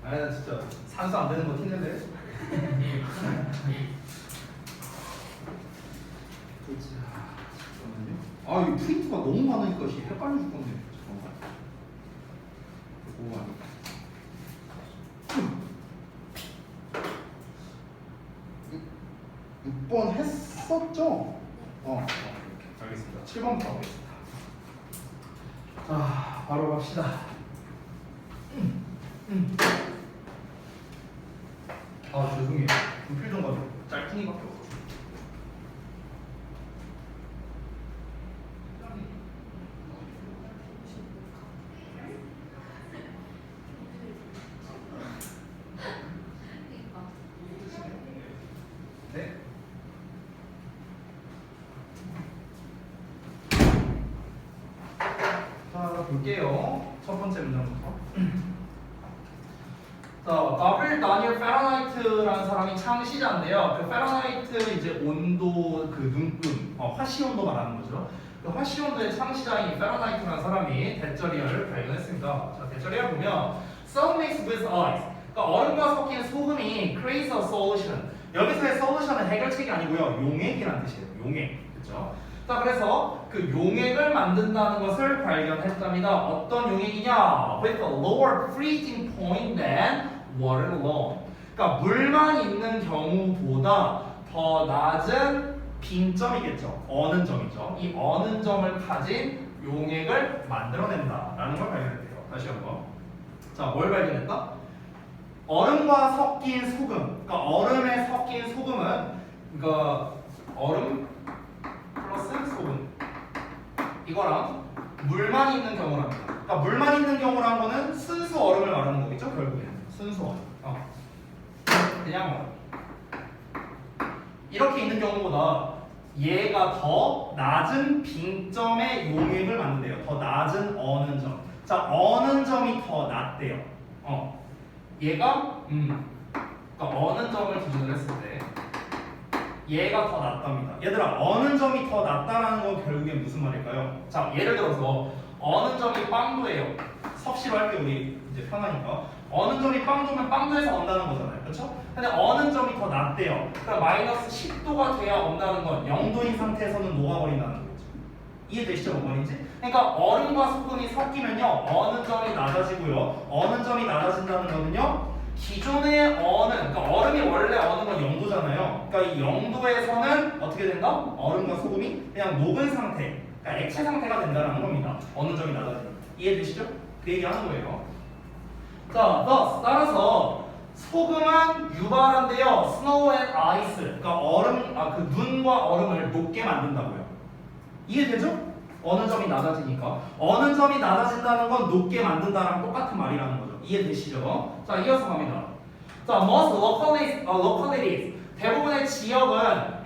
아 진짜 산수 안 되는 거 티는데. 잠깐만요. 아 이 프린트가 너무 많으니까 헷갈려 죽겠네. 잠깐만. 너무 많이. 6번 했었죠? 이렇게 알겠습니다. 7번부터 가보겠습니다. 자, 바로 갑시다. 아, 죄송해요. 분필 좀 가지고 짤퉁이밖에 없어. 네. 자, 볼게요. 첫 번째 문장부터. 자, 다니엘 페러나이트라는 사람이 창시자인데요. 그 페러나이트 이제 온도 그 눈금, 화씨 온도 말하는 거죠. 그 화씨 온도의 창시자인 페러나이트라는 사람이 대쩌리얼을 발견했습니다. 자, 대쩌리얼 보면 Sun mixed with ice. 그러니까 얼음과 섞인 소금이 creates a solution. 여기서의 solution은 해결책이 아니고요, 용액이라는 뜻이에요. 용액, 그렇죠? 자, 그래서 그 용액을 만든다는 것을 발견했답니다. 어떤 용액이냐? With a lower freezing point than water alone. 그러니까 물만 있는 경우보다 더 낮은 빈점이겠죠. 어는 점이죠. 이 어는 점을 가진 용액을 만들어낸다라는 걸 발견했대요. 다시 한번. 자, 뭘 발견했다? 얼음과 섞인 소금. 그러니까 얼음에 섞인 소금은 그러니까 얼음 플러스 소금. 이거랑 물만 있는 경우랍니다. 그러니까 물만 있는 경우란 거는 순수 얼음을 말하는 거겠죠, 결국에는. 순수 얼음. 그냥 얼음. 이렇게 있는 경우보다 얘가 더 낮은 빈점의 용액을 만든대요. 더 낮은 어는 점. 자, 어는 점이 더 낮대요. 얘가 그러니까 어는 점을 기준으로 했을 때 얘가 더 낫답니다. 얘들아, 어는 점이 더 낫다라는 건 결국에 무슨 말일까요? 자, 예를 들어서 어는 점이 빵도예요. 섭씨로 할게 우리 이제 편하니까. 어는 점이 빵도면 빵도에서 온다는 거잖아요. 그렇죠? 근데 어는 점이 더 낫대요. 그럼 마이너스 10도가 돼야 온다는 건 0도인 상태에서는 녹아버린다는 거죠. 이해되시죠? 뭔 말인지? 그러니까 얼음과 소금이 섞이면요, 어는 점이 낮아지고요. 어는 점이 낮아진다는 거는요, 기존의 어는, 그러니까 얼음이 원래 어는 건 0도잖아요. 그러니까 이 0도에서는 어떻게 된다? 얼음과 소금이 그냥 녹은 상태, 그러니까 액체 상태가 된다는 겁니다. 어는 점이 낮아지면. 이해되시죠? 그 얘기 하는 거예요. 자, thus, 따라서 소금은 유발한데요, snow and ice, 그러니까 그 눈과 얼음을 녹게 만든다고요. 이해되죠? 어느 점이 낮아지니까. 어느 점이 낮아진다는 건 높게 만든다랑 똑같은 말이라는 거죠. 이해되시죠? 자, 이어서 갑니다. 자, most localities, 대부분의 지역은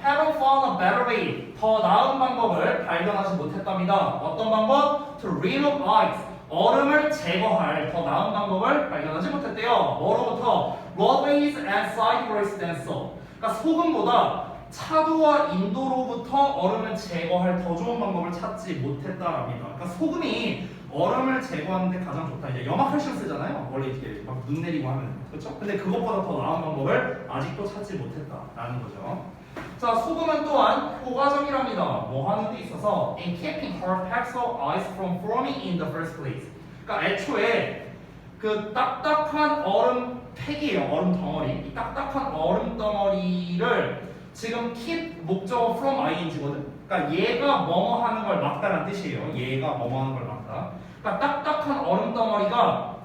haven't found a better way, 더 나은 방법을 발견하지 못했답니다. 어떤 방법? To remove ice, 얼음을 제거할 더 나은 방법을 발견하지 못했대요. 뭐로부터? roadways and sidewalks than so. 그러니까 소금보다 차도와 인도로부터 얼음을 제거할 더 좋은 방법을 찾지 못했다랍니다. 그러니까 소금이 얼음을 제거하는데 가장 좋다. 이제 염화칼슘 쓰잖아요. 원래 이렇게 막 눈 내리고 하면, 그렇죠? 근데 그것보다 더 나은 방법을 아직도 찾지 못했다라는 거죠. 자, 소금은 또한 효과적이랍니다. 뭐 하는 데 있어서 in keeping hard packs of ice from forming in the first place. 그러니까 애초에 그 딱딱한 얼음 팩이에요. 얼음 덩어리. 이 딱딱한 얼음 덩어리를 지금 keep 목적어 from ing거든. 그러니까 얘가 뭐뭐 하는 걸 막다라는 뜻이에요. 얘가 뭐뭐 하는 걸 막다. 그러니까 딱딱한 얼음 덩어리가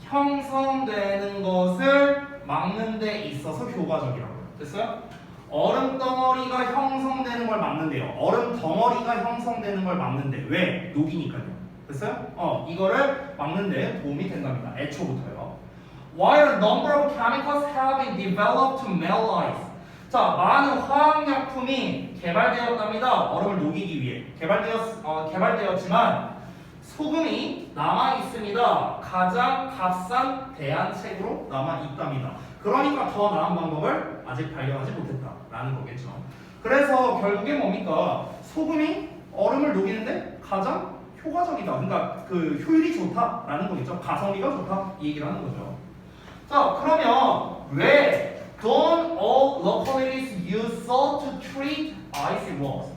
형성되는 것을 막는 데 있어서 효과적이라고요. 됐어요? 얼음 덩어리가 형성되는 걸 막는데요. 얼음 덩어리가 형성되는 걸 막는데 왜? 녹이니까요. 됐어요? 이거를 막는데 도움이 된답니다. 애초부터요. While a number of chemicals have been developed to melt ice. 자, 많은 화학약품이 개발되었답니다. 얼음을 녹이기 위해 개발되었지만 소금이 남아 있습니다. 가장 값싼 대안책으로 남아 있답니다. 그러니까 더 나은 방법을 아직 발견하지 못했다라는 거겠죠. 그래서 결국에 뭡니까? 소금이 얼음을 녹이는데 가장 효과적이다. 그러니까 그 효율이 좋다라는 거겠죠. 가성비가 좋다 이 얘기를 하는 거죠. 자, 그러면 왜 don't all localities use salt to treat icy walls?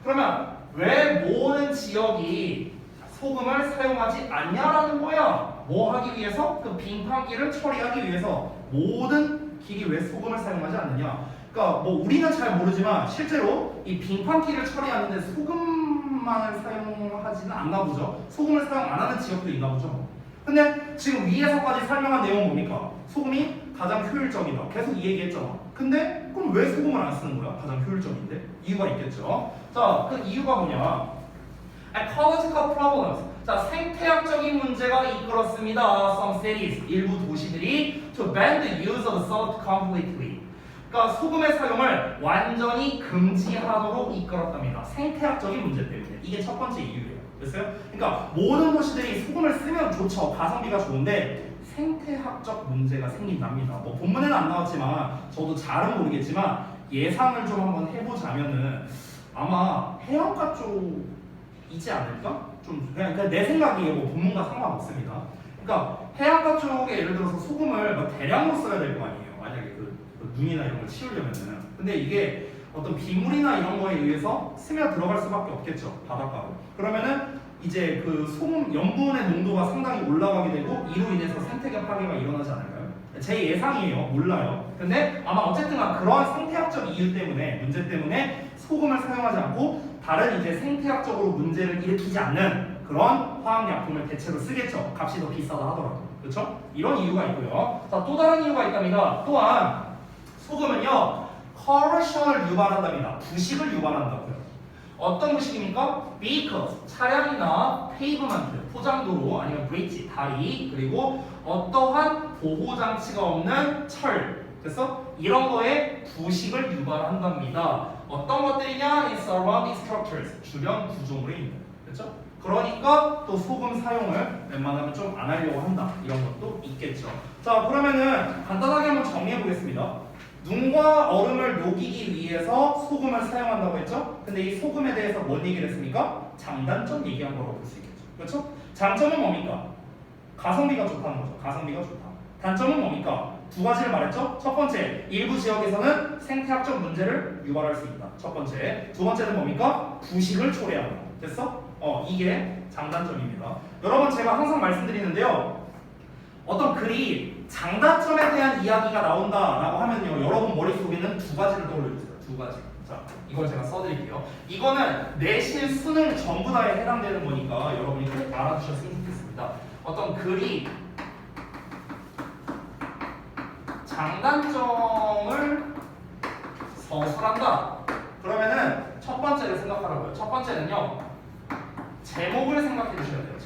그러면 왜 모든 지역이 소금을 사용하지 않냐라는 거야. 뭐 하기 위해서? 그 빙판길을 처리하기 위해서 모든 길이 왜 소금을 사용하지 않느냐? 그러니까 뭐 우리는 잘 모르지만 실제로 이 빙판길을 처리하는데 소금만을 사용하지는 않나 보죠. 소금을 사용 안 하는 지역도 있나 보죠. 근데 지금 위에서까지 설명한 내용은 뭡니까? 소금이 가장 효율적이다. 계속 이 얘기했잖아. 근데 그럼 왜 소금을 안 쓰는 거야? 가장 효율적인데? 이유가 있겠죠. 자, 그 이유가 뭐냐? ecological problems. 자, 생태학적인 문제가 이끌었습니다. Some cities, 일부 도시들이 to ban the use of salt completely. 그러니까 소금의 사용을 완전히 금지하도록 이끌었답니다. 생태학적인 문제 때문에. 이게 첫 번째 이유예요. 됐어요? 그러니까 모든 도시들이 소금을 쓰면 좋죠. 가성비가 좋은데 생태학적 문제가 생긴답니다. 뭐 본문에는 안 나왔지만 저도 잘은 모르겠지만 예상을 좀 한번 해보자면은 아마 해안가 쪽이지 않을까? 좀 그냥 내 생각이에요. 뭐 본문과 상관없습니다. 그러니까 해안가 쪽에 예를 들어서 소금을 뭐 대량으로 써야 될 거 아니에요. 만약에 그 눈이나 이런 걸 치우려면은. 근데 이게 어떤 비물이나 이런 거에 의해서 스며 들어갈 수밖에 없겠죠. 바닷가로. 그러면은 이제 그 소금 염분의 농도가 상당히 올라가게 되고 이로 인해서 생태계 파괴가 일어나지 않을까요? 제 예상이에요. 몰라요. 근데 아마 어쨌든 그러한 생태학적 이유 때문에 문제 때문에 소금을 사용하지 않고 다른 이제 생태학적으로 문제를 일으키지 않는 그런 화학약품을 대체로 쓰겠죠. 값이 더 비싸다 하더라도. 그렇죠? 이런 이유가 있고요. 자, 또 다른 이유가 있답니다. 또한 소금은요. corrosion을 유발한답니다. 부식을 유발한다고요. 어떤 부식입니까? vehicles, 차량이나 pavement, 포장도로 아니면 bridge, 다리 그리고 어떠한 보호장치가 없는 철 그래서 이런 거에 부식을 유발한답니다. 어떤 것들이냐? 이 surrounding structures, 주변 구조물에 있는 그렇죠? 그러니까 또 소금 사용을 웬만하면 좀 안 하려고 한다 이런 것도 있겠죠. 자, 그러면은 간단하게 한번 정리해 보겠습니다. 눈과 얼음을 녹이기 위해서 소금을 사용한다고 했죠? 근데 이 소금에 대해서 뭔 얘기를 했습니까? 장단점 얘기한 거라고 볼 수 있겠죠. 그렇죠? 장점은 뭡니까? 가성비가 좋다는 거죠. 가성비가 좋다. 단점은 뭡니까? 두 가지를 말했죠? 첫 번째, 일부 지역에서는 생태학적 문제를 유발할 수 있다. 첫 번째. 두 번째는 뭡니까? 부식을 초래한다. 됐어? 이게 장단점입니다. 여러분 제가 항상 말씀드리는데요. 어떤 글이 장단점에 대한 이야기가 나온다라고 하면요, 여러분 머릿속에는 두 가지를 떠올려주세요. 두 가지. 자, 이걸 제가 써드릴게요. 이거는 내신, 수능 전부 다에 해당되는 거니까 여러분이 꼭 알아두셨으면 좋겠습니다. 어떤 글이 장단점을 서술한다. 그러면은 첫 번째를 생각하라고요. 첫 번째는요, 제목을 생각해 주셔야 돼요.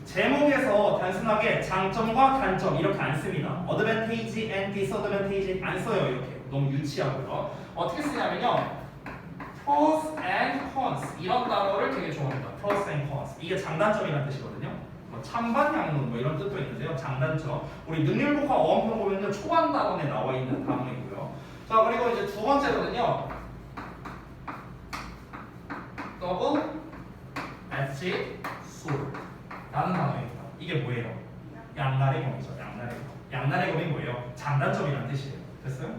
제목에서 단순하게 장점과 단점 이렇게 안 씁니다. advantage and disadvantage 안 써요. 이렇게 너무 유치하고요. 어떻게 쓰냐면요, pros and cons 이런 단어를 되게 좋아합니다. pros and cons 이게 장단점이라는 뜻이거든요. 뭐 찬반 양론 뭐 이런 뜻도 있는데요. 장단점 우리 능률목화 어원편 보면요 초반 단원에 나와 있는 단어이고요. 자, 그리고 이제 두 번째로는요, double edged sword 라는 단어입니다. 이게 뭐예요? 양날의 검이죠. 양날의 검. 양날의 검이 뭐예요? 장단점이라는 뜻이에요. 됐어요?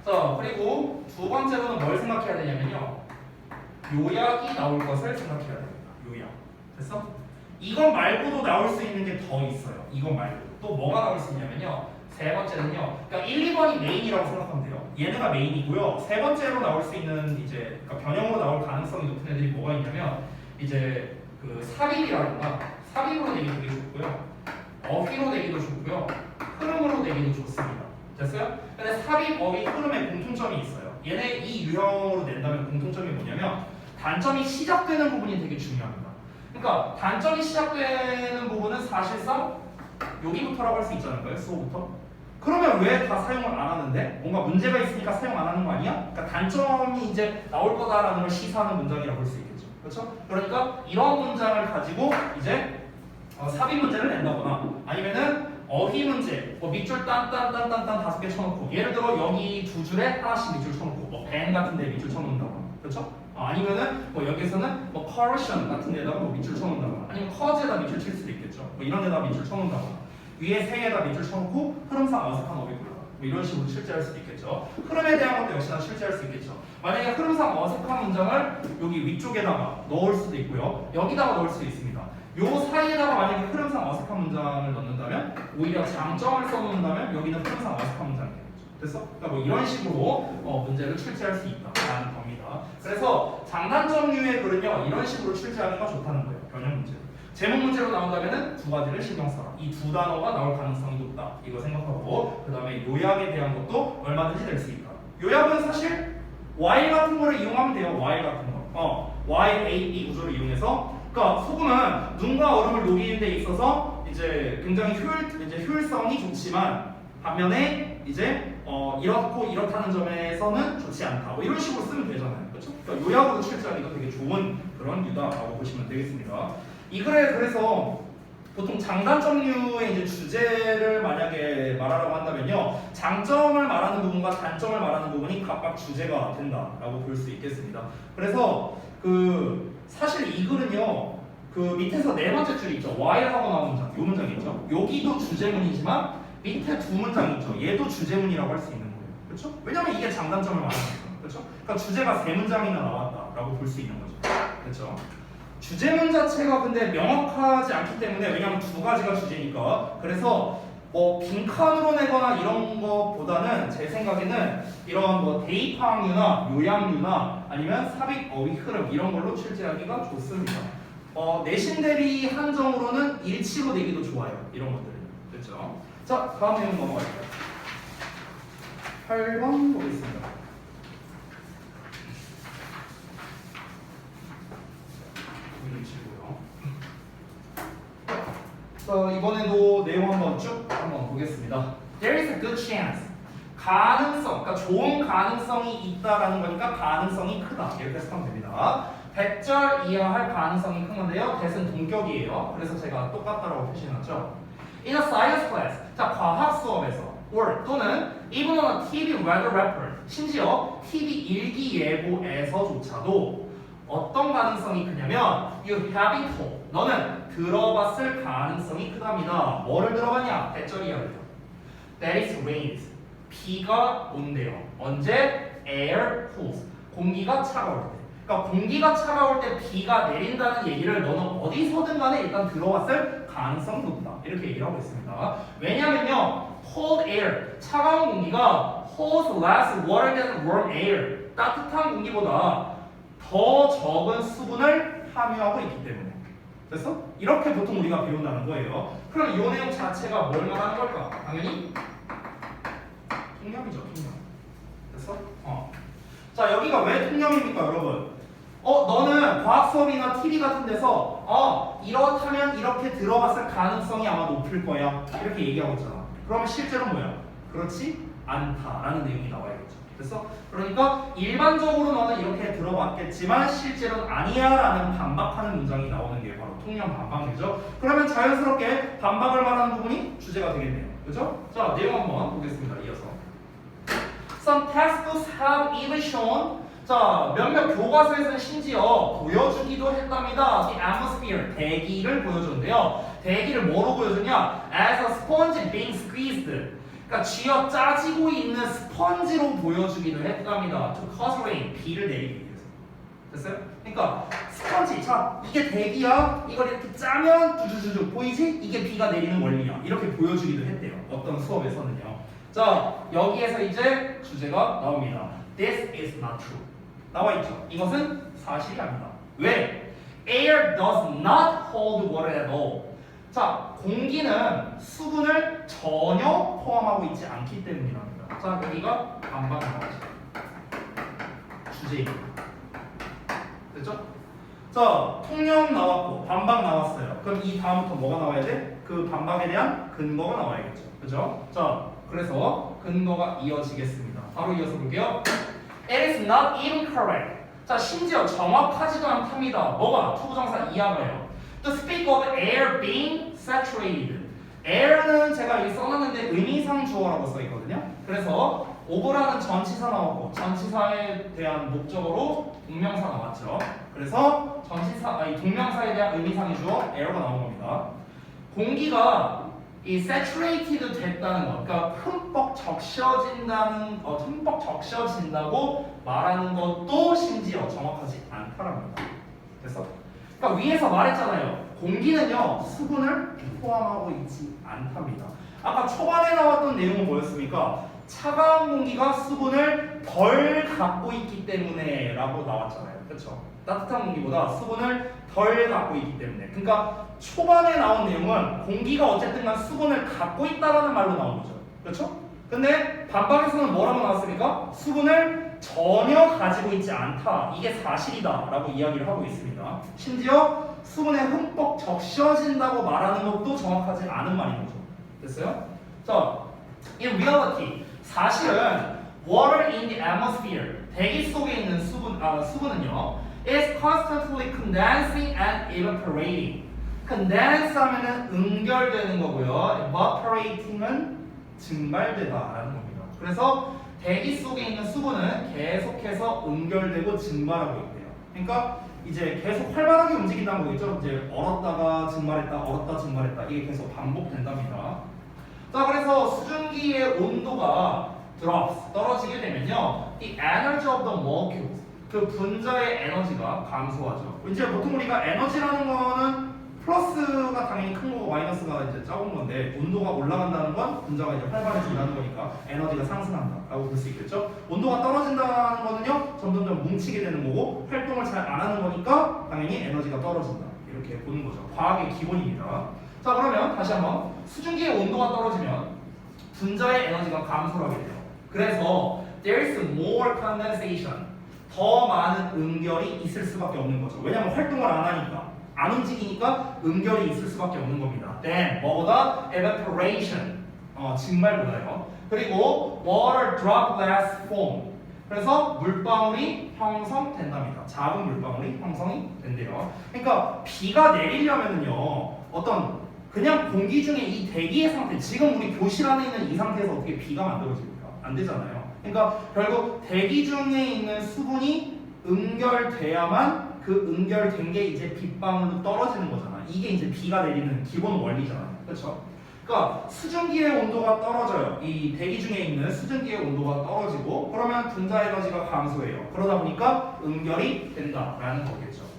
자, 그리고 두 번째로는 뭘 생각해야 되냐면요, 요약이 나올 것을 생각해야 됩니다. 요약. 됐어? 이것 말고도 나올 수 있는 게 더 있어요. 이것 말고 또 뭐가 나올 수 있냐면요, 세 번째는요, 그러니까 1, 2번이 메인이라고 생각하면 돼요. 얘네가 메인이고요. 세 번째로 나올 수 있는 이제 그러니까 변형으로 나올 가능성이 높은 애들이 뭐가 있냐면 이제 그 삽입이라든가 삽입으로 내기도 되게 좋고요, 어휘로 내기도 좋고요, 흐름으로 내기도 좋습니다. 됐어요? 근데 삽입, 어휘, 흐름에 공통점이 있어요. 얘네 이 유형으로 낸다면 공통점이 뭐냐면 단점이 시작되는 부분이 되게 중요합니다. 그러니까 단점이 시작되는 부분은 사실상 여기부터라고 할 수 있지 않을까요? 수호부터? 그러면 왜 다 사용을 안 하는데? 뭔가 문제가 있으니까 사용 안 하는 거 아니야? 그러니까 단점이 이제 나올 거다라는 걸 시사하는 문장이라고 볼 수 있겠죠. 그렇죠? 그러니까 이런 문장을 가지고 이제 삽입 문제를 낸다거나 아니면은 어휘 문제, 뭐 밑줄 딴딴딴딴딴 5개 쳐놓고 예를 들어 여기 두 줄에 하나씩 밑줄 쳐놓고 뭐 밴 같은 데 밑줄 쳐놓는다거나 그렇죠? 아니면은 뭐 여기서는 뭐 corrosion 같은 데다가 뭐 밑줄 쳐놓는다거나 아니면 cause에다 밑줄 칠 수도 있겠죠. 뭐 이런 데다 밑줄 쳐놓는다거나 위에 세 개에다 밑줄 쳐놓고 흐름상 어색한 어휘구나 뭐 이런 식으로 출제할 수도 있겠죠. 흐름에 대한 것도 역시나 출제할 수 있겠죠. 만약에 흐름상 어색한 문장을 여기 위쪽에다가 넣을 수도 있고요. 여기다가 넣을 수도 있습니다. 요 사이에다가 만약에 흐름상 어색한 문장을 넣는다면 오히려 장점을 써놓는다면 여기는 흐름상 어색한 문장이 되겠죠. 됐어? 그러니까 뭐 이런 식으로 문제를 출제할 수 있다라는 겁니다. 그래서 장단점류의 글은요 이런 식으로 출제하는 거 좋다는 거예요. 변형 문제. 제목 문제로 나온다면은 두 가지를 신경 써라. 이 두 단어가 나올 가능성이 높다. 이거 생각하고 그 다음에 요약에 대한 것도 얼마든지 될 수 있다. 요약은 사실 while 같은 거를 이용하면 돼요. while 같은 거. while A, B 구조를 이용해서 그러니까 소금은 눈과 얼음을 녹이는 데 있어서 이제 굉장히 효율성이 좋지만 반면에 이제 이렇고 이렇다는 점에서는 좋지 않다. 뭐 이런 식으로 쓰면 되잖아요. 그렇죠? 그러니까 요약으로 출제하기가 되게 좋은 그런 유다라고 보시면 되겠습니다. 이 글에 그래서 보통 장단점류의 이제 주제를 만약에 말하라고 한다면요, 장점을 말하는 부분과 단점을 말하는 부분이 각각 주제가 된다라고 볼 수 있겠습니다. 그래서 사실 이 글은요, 밑에서 네 번째 줄 있죠, while하고 나온 문장, 요 문장 있죠. 여기도 주제문이지만 밑에 두 문장 있죠. 얘도 주제문이라고 할 수 있는 거예요. 그렇죠? 왜냐면 이게 장단점을 말하니까. 그렇죠? 그러니까 주제가 세 문장이나 나왔다라고 볼 수 있는 거죠. 그렇죠? 주제문 자체가 근데 명확하지 않기 때문에 왜냐면 두 가지가 주제니까 그래서 뭐 빈칸으로 내거나 이런 것보다는 제 생각에는 이런 뭐 대입항류나 요약류나 아니면 삽입 어휘 흐름 이런 걸로 출제하기가 좋습니다. 내신 대비 한정으로는 일치로 내기도 좋아요. 이런 것들은. 됐죠? 자, 다음 내용 넘어갈게요. 8번 보겠습니다. 이번에도 내용 한번 쭉 한번 보겠습니다. There is a good chance. 가능성, 그러니까 좋은 가능성이 있다라는 거니까 가능성이 크다. 이렇게 해석하면 됩니다. 100절 이하할 가능성이 큰 건데요. 대은 동격이에요. 그래서 제가 똑같다라고 표시해놨죠. In a science class, 자 과학 수업에서 or 또는 even on a TV weather report, 심지어 TV 일기 예보에서조차도 어떤 가능성이 크냐면 you have been told, 너는 들어봤을 가능성이 크답니다. 뭐를 들어봤냐? 100절 이하를요. That is rains, 비가 온대요. 언제? air cools, 공기가 차가울 때. 그러니까 공기가 차가울 때 비가 내린다는 얘기를 너는 어디서든 간에 일단 들어봤을 가능성이 높다. 이렇게 얘기를 하고 있습니다. 왜냐면요, cold air, 차가운 공기가 holds less water than warm air, 따뜻한 공기보다 더 적은 수분을 함유하고 있기 때문에. 됐어? 이렇게 보통 우리가 배운다는 거예요. 그럼 이 내용 자체가 뭘 말하는 걸까? 당연히 통념이죠, 통념. 됐어? 자, 여기가 왜 통념입니까, 여러분? 너는 과학 수업이나 TV 같은 데서 이렇다면 이렇게 들어봤을 가능성이 아마 높을 거야. 이렇게 얘기하고 있잖아. 그러면 실제로 뭐야? 그렇지 않다라는 내용이 나와야겠죠. 됐어? 그러니까 일반적으로 너는 이렇게 들어봤겠지만 실제로는 아니야라는 반박하는 문장이 나오는 게 바로 통념 반박이죠. 그러면 자연스럽게 반박을 말하는 부분이 주제가 되겠네요. 그죠? 자, 내용 한번 보겠습니다. 이어서. Some textbooks have even shown, 자, 몇몇 교과서에서는 심지어 보여주기도 했답니다. The atmosphere, 대기를 보여줬는데요. 대기를 뭐로 보여주냐? As a sponge being squeezed. 그러니까 쥐어 짜지고 있는 스펀지로 보여주기도 했답니다. To cause rain, 비를 내리기 위해서. 됐어요? 그러니까 스펀지, 자, 이게 대기야. 이걸 이렇게 짜면 두두두두 보이지? 이게 비가 내리는 원리야. 이렇게 보여주기도 했대요. 어떤 수업에서는요. 자, 여기에서 이제 주제가 나옵니다. This is not true. 나와 있죠. 이것은 사실이 아니다. 왜? Air does not hold water at all. 자, 공기는 수분을 전혀 포함하고 있지 않기 때문이랍니다. 자, 여기가 반박 나오죠. 주제입니다. 됐죠? 자, 통념 나왔고 반박 나왔어요. 그럼 이 다음부터 뭐가 나와야 돼? 그 반박에 대한 근거가 나와야겠죠. 그죠? 자, 그래서 근거가 이어지겠습니다. 바로 이어서 볼게요. It is not even correct. 자, 심지어 정확하지도 않답니다. 뭐가? 투부정사 이하가요. To speak of air being saturated. air는 제가 여기 써놨는데 의미상 주어라고 써있거든요. 그래서 오브라는 전치사 나오고 전치사에 대한 목적으로 동명사 나왔죠. 그래서 동명사에 대한 의미상의 주어 에러가 나온 겁니다. 공기가 이 saturated 됐다는 것, 그러니까 흠뻑 적셔진다고 말하는 것도 심지어 정확하지 않다랍니다. 됐어? 그러니까 위에서 말했잖아요. 공기는요 수분을 포함하고 있지 않답니다. 아까 초반에 나왔던 내용은 뭐였습니까? 차가운 공기가 수분을 덜 갖고 있기 때문에 라고 나왔잖아요. 그렇죠? 따뜻한 공기보다 수분을 덜 갖고 있기 때문에. 그러니까 초반에 나온 내용은 공기가 어쨌든 간 수분을 갖고 있다라는 말로 나온 거죠. 그렇죠? 근데 반박에서는 뭐라고 나왔습니까? 수분을 전혀 가지고 있지 않다. 이게 사실이다 라고 이야기를 하고 있습니다. 심지어 수분에 흠뻑 적셔진다고 말하는 것도 정확하지 않은 말인 거죠. 됐어요? 자, in reality 사실은 water in the atmosphere 대기 속에 있는 수분은요 is constantly condensing and evaporating. condense 하면은 응결되는 거고요. evaporating은 증발되다라는 겁니다. 그래서 대기 속에 있는 수분은 계속해서 응결되고 증발하고 있대요. 그러니까 이제 계속 활발하게 움직인다는 거겠죠. 이제 얼었다가 증발했다, 얼었다 증발했다 이게 계속 반복된답니다. 자, 그래서 수증기의 온도가 drops 떨어지게 되면요, the energy of the molecules 그 분자의 에너지가 감소하죠. 이제 보통 우리가 에너지라는 거는 플러스가 당연히 큰 거고 마이너스가 이제 작은 건데 온도가 올라간다는 건 분자가 이제 활발해진다는 거니까 에너지가 상승한다라고 볼 수 있겠죠. 온도가 떨어진다는 거는요 점점점 뭉치게 되는 거고 활동을 잘 안 하는 거니까 당연히 에너지가 떨어진다 이렇게 보는 거죠. 과학의 기본입니다. 자, 그러면 다시 한번 수증기의 온도가 떨어지면 분자의 에너지가 감소를 하게 돼요. 그래서 there is more condensation 더 많은 응결이 있을 수밖에 없는 거죠. 왜냐하면 활동을 안 하니까 안 움직이니까 응결이 있을 수밖에 없는 겁니다. Then 뭐보다 evaporation 증발보다요. 그리고 water droplets form 그래서 물방울이 형성된답니다. 작은 물방울이 형성이 된대요. 그러니까 비가 내리려면은요 어떤 그냥 공기 중에 이 대기의 상태 지금 우리 교실 안에 있는 이 상태에서 어떻게 비가 만들어집니까? 안 되잖아요. 그러니까 결국 대기 중에 있는 수분이 응결돼야만 그 응결된 게 이제 빗방울로 떨어지는 거잖아. 이게 이제 비가 내리는 기본 원리잖아요. 그렇죠? 그러니까 수증기의 온도가 떨어져요. 이 대기 중에 있는 수증기의 온도가 떨어지고 그러면 분자 에너지가 감소해요. 그러다 보니까 응결이 된다라는 거겠죠.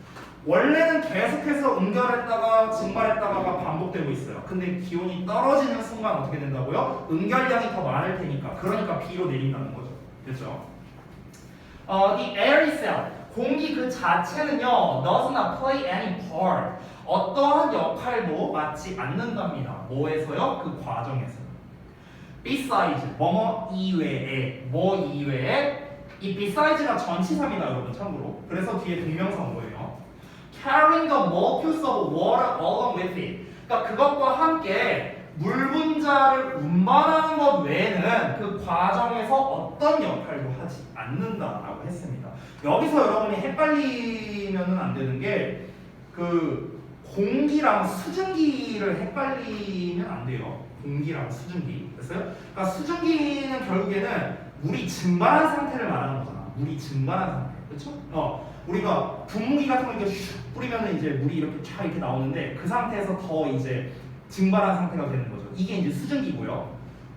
원래는 계속해서 응결했다가 증발했다가가 반복되고 있어요. 근데 기온이 떨어지는 순간 어떻게 된다고요? 응결량이 더 많을 테니까. 그러니까 비로 내린다는 거죠. 그렇죠? The air itself 공기 그 자체는요 does not play any part 어떠한 역할도 맡지 않는답니다. 뭐에서요? 그 과정에서. besides 뭐뭐 이외에 뭐 이외에 이 beside스가 전치사입니다 여러분 참고로. 그래서 뒤에 동명사 뭐예요? carrying the molecules of water along with it 그러니까 그것과 함께 물 분자를 운반하는 것 외에는 그 과정에서 어떤 역할도 하지 않는다라고 했습니다. 여기서 여러분이 헷갈리면은 안 되는 게 그 공기랑 수증기를 헷갈리면 안 돼요. 공기랑 수증기. 됐어요? 그러니까 수증기는 결국에는 물이 증발한 상태를 말하는 거잖아. 물이 증발한 상태. 그렇죠? 우리가 분무기 같은 거 이렇게 슉 뿌리면은 이제 물이 이렇게 쫙 이렇게 나오는데 그 상태에서 더 이제 증발한 상태가 되는 거죠. 이게 이제 수증기고요.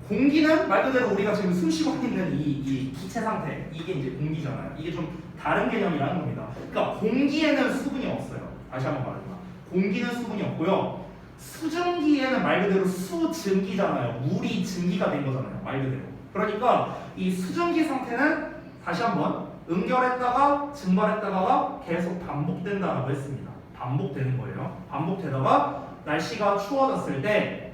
공기는 말 그대로 우리가 지금 숨 쉬고 있는 이 기체 상태, 이게 이제 공기잖아요. 이게 좀 다른 개념이라는 겁니다. 그러니까 공기에는 수분이 없어요. 다시 한번 말해봐. 공기는 수분이 없고요. 수증기에는 말 그대로 수증기잖아요. 물이 증기가 된 거잖아요. 말 그대로. 그러니까 이 수증기 상태는 다시 한번 응결했다가 증발했다가 계속 반복된다라고 했습니다. 반복되는 거예요. 반복되다가 날씨가 추워졌을 때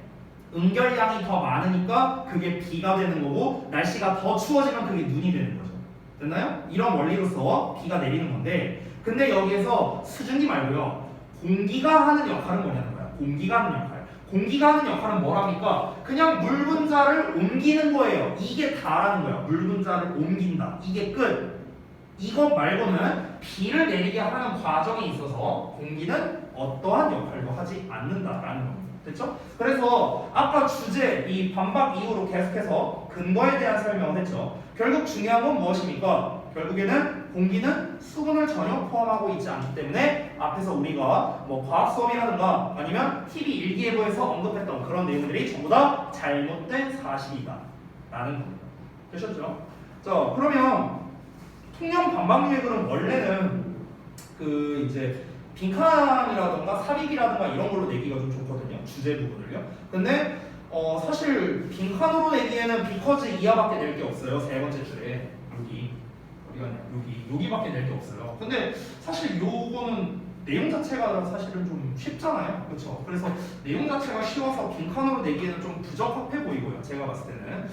응결량이 더 많으니까 그게 비가 되는 거고 날씨가 더 추워지면 그게 눈이 되는 거죠. 됐나요? 이런 원리로서 비가 내리는 건데 근데 여기에서 수증기 말고요. 공기가 하는 역할은 뭐냐는 거야. 공기가 하는 역할. 공기가 하는 역할은 뭐랍니까? 그냥 물 분자를 옮기는 거예요. 이게 다라는 거야. 물 분자를 옮긴다. 이게 끝. 이것 말고는 비를 내리게 하는 과정에 있어서 공기는 어떠한 역할도 하지 않는다라는 겁니다. 됐죠? 그래서 아까 주제 이 반박 이후로 계속해서 근거에 대한 설명을 했죠. 결국 중요한 건 무엇입니까? 결국에는 공기는 수분을 전혀 포함하고 있지 않기 때문에 앞에서 우리가 뭐 과학 수업이라든가 아니면 TV 일기예보에서 언급했던 그런 내용들이 전부 다 잘못된 사실이다 라는 겁니다. 되셨죠? 자, 그러면 통영 반박 유액은 원래는 그 이제 빈칸이라던가 삽입이라던가 이런 걸로 내기가 좀 좋거든요. 주제 부분을요. 근데 사실 빈칸으로 내기에는 비커즈 이하밖에 낼 게 없어요. 세 번째 줄에 여기 어디가 여기밖에 낼 게 없어요. 근데 사실 요거는 내용 자체가 사실은 좀 쉽잖아요. 그렇죠? 그래서 내용 자체가 쉬워서 빈칸으로 내기에는 좀 부적합해 보이고요. 제가 봤을 때는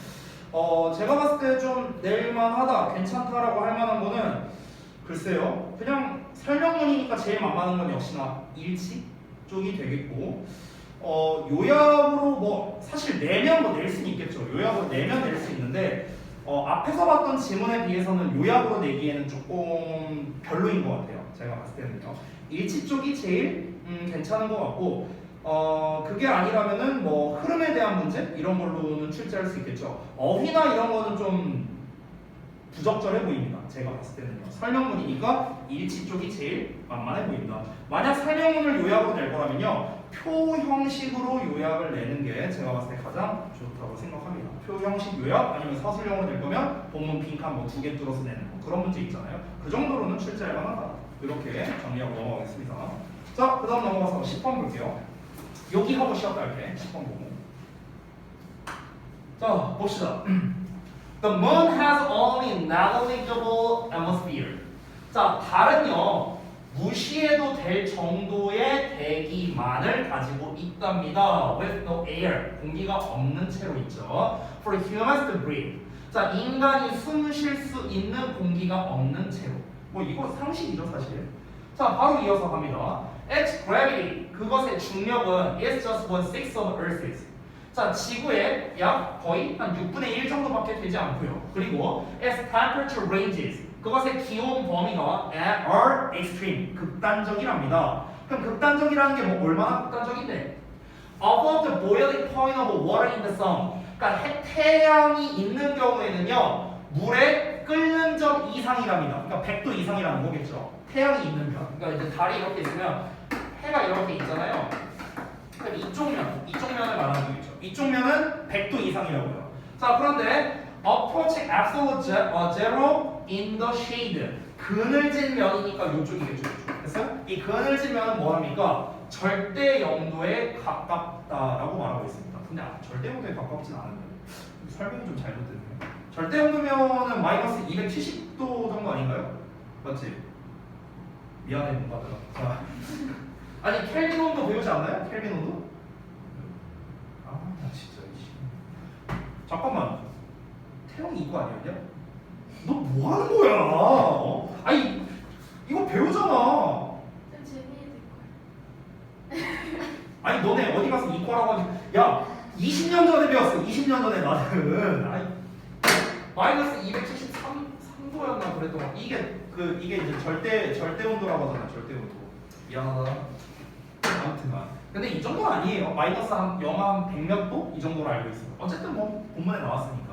제가 봤을 때 좀 낼만하다, 괜찮다라고 할 만한 거는 글쎄요. 그냥 설명문이니까 제일 만만한 건 역시나 일치 쪽이 되겠고 요약으로 뭐 사실 내면 뭐 낼 수는 있겠죠. 요약으로 내면 낼 수 있는데 앞에서 봤던 지문에 비해서는 요약으로 내기에는 조금 별로인 것 같아요. 제가 봤을 때는요. 일치 쪽이 제일 괜찮은 것 같고 그게 아니라면은 뭐 흐름에 대한 문제 이런 걸로는 출제할 수 있겠죠. 어휘나 이런 거는 좀 부적절해 보입니다. 제가 봤을 때는요. 설명문이니까 일치 쪽이 제일 만만해 보입니다. 만약 설명문을 요약으로 낼 거라면요. 표 형식으로 요약을 내는 게 제가 봤을 때 가장 좋다고 생각합니다. 표 형식 요약 아니면 서술형으로 낼 거면 본문 빈칸 뭐 2개 뚫어서 내는 거 그런 문제 있잖아요. 그 정도로는 출제할 만하다. 이렇게 정리하고 넘어가겠습니다. 자, 그 다음 넘어가서 10번 볼게요. 여기 하고 쉬었다 이렇게 10번 보고. 자, 봅시다. The moon has only negligible atmosphere. 자, 달은요 무시해도 될 정도의 대기만을 가지고 있답니다. With no air, 공기가 없는 채로 있죠. For humans to breathe. 자, 인간이 숨 쉴 수 있는 공기가 없는 채로. 뭐 이거 상식이죠 사실. 자, 바로 이어서 갑니다. Its gravity, 그것의 중력은 is just 1/6 of Earth is. 자, 지구의 약 거의 한 6분의 1 정도밖에 되지 않고요. 그리고 its temperature ranges, 그것의 기온 범위가 are extreme, 극단적이랍니다. 그럼 극단적이라는 게 뭐 얼마나 극단적인데? Above the boiling point of water in the sun. 그러니까 태양이 있는 경우에는요, 물의 끓는 점 이상이랍니다. 그러니까 100도 이상이라는 거겠죠. 태양이 있는 면. 그러니까 이제 달이 이렇게 있으면 해가 이렇게 있잖아요. 그럼 이쪽 면을 말하는 거겠죠. 이쪽 면은 100도 이상이라고요. 자, 그런데 approaching absolute zero in the shade. 그늘진 면이니까 이쪽이겠죠. 됐어요? 이 그늘진 면은 뭐합니까? 절대 영도에 가깝다라고 말하고 있습니다. 근데 절대 영도에 가깝진 않은데 설명이 좀 잘못됐네요. 절대 영도면은 마이너스 270도 정도 아닌가요? 맞지? 미안해 문과들아. 자, 아니 켈빈 온도 배우지 않나요? 켈빈 온도? 아, 나 진짜 잠깐만. 태영이 이거 아니었냐? 너 뭐 하는 거야? 아니 이거 배우잖아. 좀 재미있을 거야. 아니 너네 어디 가서 이과라고 하지? 야 20년 전에 배웠어. 20년 전에 나는. 아니 마이너스 273도였나 그랬던 거. 이게 이제 절대 온도라고 하잖아. 절대 온도. 미안하다. 아무튼간. 근데 이 정도는 아니에요. 마이너스 한 영하 100몇 도? 이 정도로 알고 있어요. 어쨌든 뭐 본문에 나왔으니까.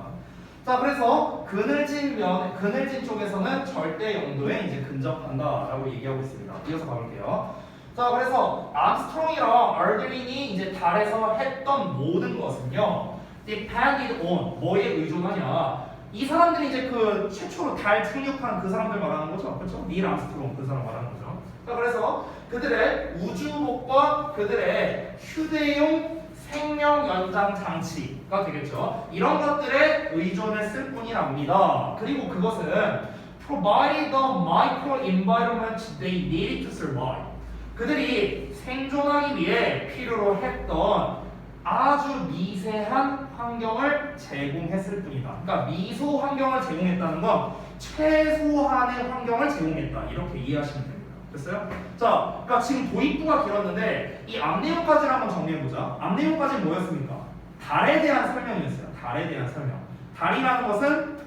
자, 그래서 그늘진 쪽에서는 절대 영도에 이제 근접한다라고 얘기하고 있습니다. 이어서 가볼게요. 자, 그래서 암스트롱이랑 얼드린이 이제 달에서 했던 모든 것은요, depended on 뭐에 의존하냐? 이 사람들이 이제 그 최초로 달 착륙한 그 사람들 말하는 거죠, 그렇죠? 닐 암스트롱 그 사람 말하는 거죠. 자, 그래서 그들의 우주복과 그들의 휴대용 생명 연장 장치가 되겠죠. 이런 것들에 의존했을 뿐이랍니다. 그리고 그것은 provide the microenvironment they needed to survive. 그들이 생존하기 위해 필요로 했던 아주 미세한 환경을 제공했을 뿐이다. 그러니까 미소 환경을 제공했다는 건 최소한의 환경을 제공했다. 이렇게 이해하시면 됩니다. 됐어요? 자, 그러니까 지금 도입부가 길었는데 이 앞 내용까지를 한번 정리해보자. 앞 내용까지는 뭐였습니까? 달에 대한 설명이었어요. 달에 대한 설명. 달이라는 것은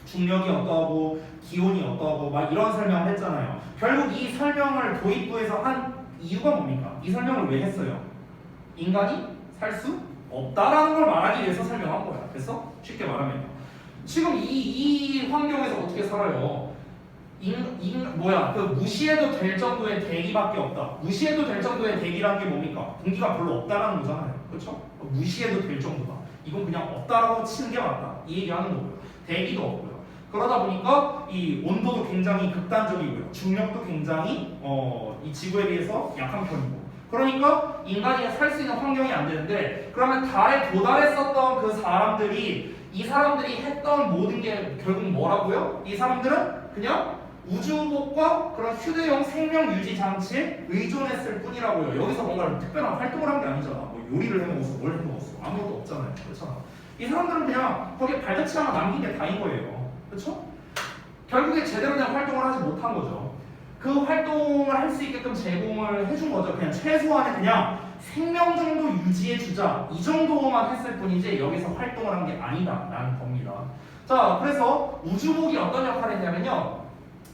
중력이 어떠하고 기온이 어떠하고 막 이런 설명을 했잖아요. 결국 이 설명을 도입부에서 한 이유가 뭡니까? 이 설명을 왜 했어요? 인간이 살 수 없다라는 걸 말하기 위해서 설명한 거야. 됐어? 쉽게 말하면 지금 이 환경에서 어떻게 살아요? 그 무시해도 될 정도의 대기밖에 없다. 무시해도 될 정도의 대기라는 게 뭡니까? 공기가 별로 없다라는 거잖아요. 그렇죠? 무시해도 될 정도다. 이건 그냥 없다라고 치는 게 맞다. 이 얘기하는 거고요. 대기도 없고요. 그러다 보니까 이 온도도 굉장히 극단적이고요. 중력도 굉장히 이 지구에 비해서 약한 편이고. 그러니까 인간이 살 수 있는 환경이 안 되는데 그러면 달에 도달했었던 그 사람들이 이 사람들이 했던 모든 게 결국 뭐라고요? 이 사람들은 그냥 우주복과 그런 휴대용 생명 유지 장치에 의존했을 뿐이라고요. 여기서 뭔가 특별한 활동을 한 게 아니잖아. 뭐 요리를 해먹었어, 뭘 해먹었어, 아무것도 없잖아요. 그렇잖아. 이 사람들은 그냥 거기에 발자취 하나 남긴 게 다인 거예요. 그렇죠? 결국에 제대로 된 활동을 하지 못한 거죠. 그 활동을 할 수 있게끔 제공을 해준 거죠. 그냥 최소한의 그냥 생명 정도 유지해 주자 이 정도만 했을 뿐이지 여기서 활동을 한 게 아니다라는 겁니다. 자, 그래서 우주복이 어떤 역할을 했냐면요.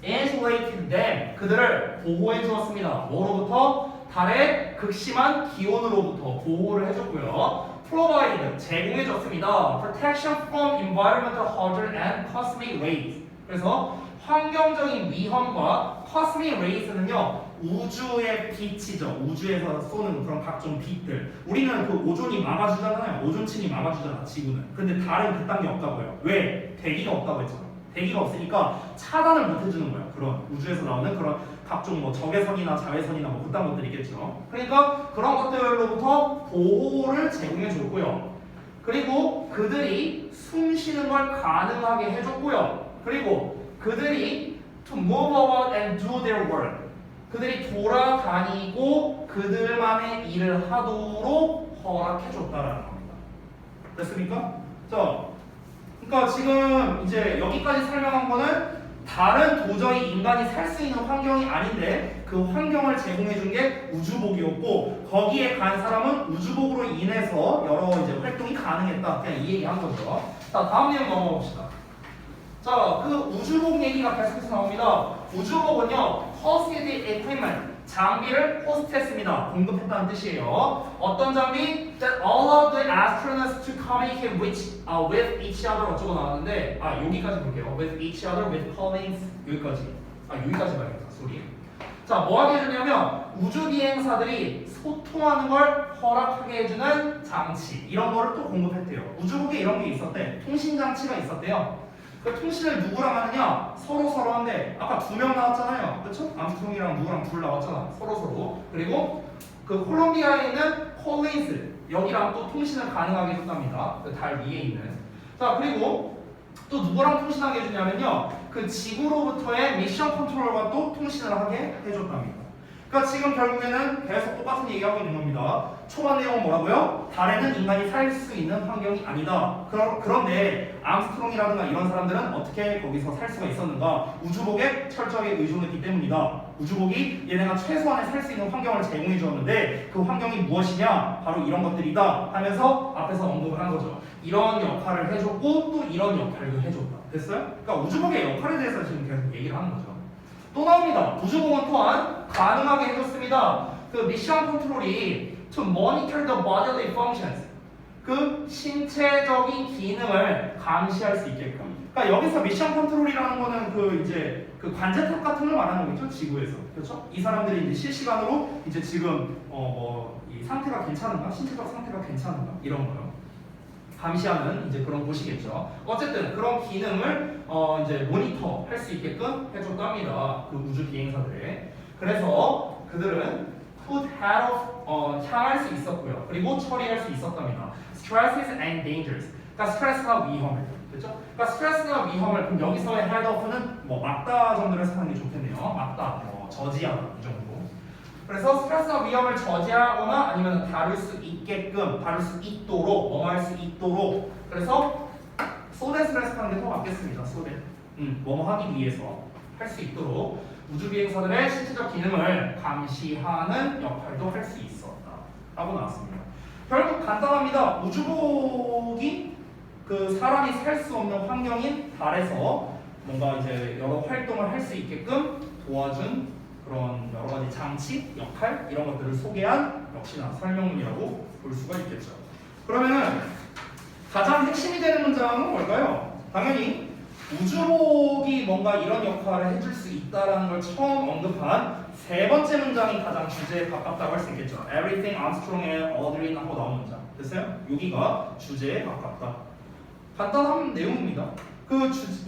insulated them 그들을 보호해 주었습니다. 뭐로부터? 달의 극심한 기온으로부터 보호를 해줬고요. provide 제공해 줬습니다. protection from environmental hazard and cosmic rays 그래서 환경적인 위험과 cosmic rays는요 우주의 빛이죠. 우주에서 쏘는 그런 각종 빛들. 우리는 그 오존이 막아주잖아요. 오존층이 막아주잖아. 지구는. 근데 달은 그딴 게 없다고요. 왜? 대기가 없다고 했잖아. 대기가 없으니까 차단을 못 해주는 거야. 그런 우주에서 나오는 그런 각종 뭐 적외선이나 자외선이나 뭐 그딴 것들이 있겠죠. 그러니까 그런 것들로부터 보호를 제공해 줬고요. 그리고 그들이 숨 쉬는 걸 가능하게 해줬고요. 그리고 그들이 to move about and do their work 그들이 돌아다니고 그들만의 일을 하도록 허락해줬다라는 겁니다. 됐습니까? 자, 그러니까 지금 이제 여기까지 설명한 거는 다른 도저히 인간이 살 수 있는 환경이 아닌데 그 환경을 제공해준 게 우주복이었고 거기에 간 사람은 우주복으로 인해서 여러 이제 활동이 가능했다. 그냥 이 얘기한 거죠. 자, 다음 내용 넘어가 봅시다. 자, 그 우주복 얘기가 계속해서 나옵니다. 우주복은요, hosted equipment, 장비를 호스트했습니다. 공급했다는 뜻이에요. 어떤 장비? That allowed the astronauts to communicate with each other 어쩌고 나왔는데, 여기까지 볼게요. With each other, with callings 여기까지. 여기까지 봐야겠다. 소리. 자, 뭐 하게 해주냐면 우주 비행사들이 소통하는 걸 허락하게 해주는 장치 이런 거를 또 공급했대요. 우주복에 이런 게 있었대. 통신 장치가 있었대요. 그 통신을 누구랑 하느냐? 서로 한데 아까 2명 나왔잖아요. 그렇죠? 암스트롱이랑 누구랑 둘 나왔잖아. 서로. 그리고 그 콜롬비아에 있는 콜린스 여기랑 또 통신을 가능하게 해준답니다. 그 달 위에 있는. 자, 그리고 또 누구랑 통신하게 해주냐면요. 그 지구로부터의 미션 컨트롤과 또 통신을 하게 해줬답니다. 그러니까 지금 결국에는 계속 똑같은 얘기하고 있는 겁니다. 초반 내용은 뭐라고요? 달에는 인간이 살 수 있는 환경이 아니다. 그런데 암스트롱이라든가 이런 사람들은 어떻게 거기서 살 수가 있었는가? 우주복에 철저하게 의존했기 때문이다. 우주복이 얘네가 최소한의 살 수 있는 환경을 제공해 주었는데 그 환경이 무엇이냐? 바로 이런 것들이다 하면서 앞에서 언급을 한 거죠. 이런 역할을 해줬고 또 이런 역할도 해줬다. 됐어요? 그러니까 우주복의 역할에 대해서 지금 계속 얘기를 하는 거죠. 또 나옵니다. 우주복은 또한 가능하게 해줬습니다. 그 미션 컨트롤이 to monitor the bodily functions 그 신체적인 기능을 감시할 수 있게끔. 그러니까 여기서 미션 컨트롤이라는 거는 그 이제 그 관제탑 같은 걸 말하는 거겠죠, 지구에서. 그렇죠? 이 사람들이 이제 실시간으로 이제 지금 이 상태가 괜찮은가, 신체적 상태가 괜찮은가 이런 거요. 감시하는 이제 그런 곳이겠죠. 어쨌든 그런 기능을 이제 모니터 할 수 있게끔 해줬답니다. 그 우주 비행사들에. 그래서 그들은 could have 향할 수 있었고요. 그리고 처리할 수 있었답니다. Stresses and dangers. 그러니까 스트레스와 위험을. 그렇죠? 그러니까 스트레스와 위험을 그럼 여기서의 head off는 뭐 막다 정도로 해석하는 게 좋겠네요. 막다, 저지하다 이 정도. 그래서 스트레스와 위험을 저지하거나 아니면 다룰 수 있게끔, 다룰 수 있도록, 뭐할 수 있도록. 그래서 so that을 해석하는 게 더 맞겠습니다. so that. 뭐뭐 하기 위해서 할 수 있도록 우주 비행사들의 신체적 기능을 감시하는 역할도 할 수 있었다. 라고 나왔습니다. 결국 간단합니다. 우주복이 그 사람이 살 수 없는 환경인 달에서 뭔가 이제 여러 활동을 할 수 있게끔 도와준 그런 여러 가지 장치, 역할 이런 것들을 소개한 역시나 설명문이라고 볼 수가 있겠죠. 그러면은 가장 핵심이 되는 문장은 뭘까요? 당연히 우주복이 뭔가 이런 역할을 해줄 수 있다라는 걸 처음 언급한 세 번째 문장이 가장 주제에 가깝다고 할 수 있겠죠. Everything Armstrong and Aldrin 하고 나온 문장. 됐어요? 여기가 주제에 가깝다. 간단한 내용입니다.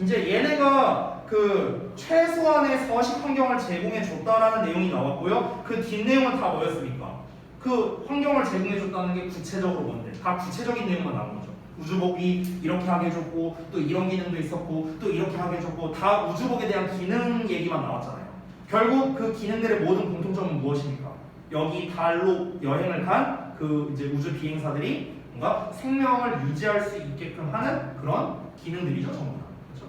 이제 얘네가 그 최소한의 서식 환경을 제공해 줬다라는 내용이 나왔고요. 그 뒷내용은 다 뭐였습니까? 그 환경을 제공해 줬다는 게 구체적으로 뭔데? 다 구체적인 내용만 나온 거죠. 우주복이 이렇게 하게 해줬고 또 이런 기능도 있었고 또 이렇게 하게 해줬고 다 우주복에 대한 기능 얘기만 나왔잖아요. 결국 그 기능들의 모든 공통점은 무엇입니까? 여기 달로 여행을 간 그 이제 우주 비행사들이 뭔가 생명을 유지할 수 있게끔 하는 그런 기능들이죠, 전부 다. 그렇죠?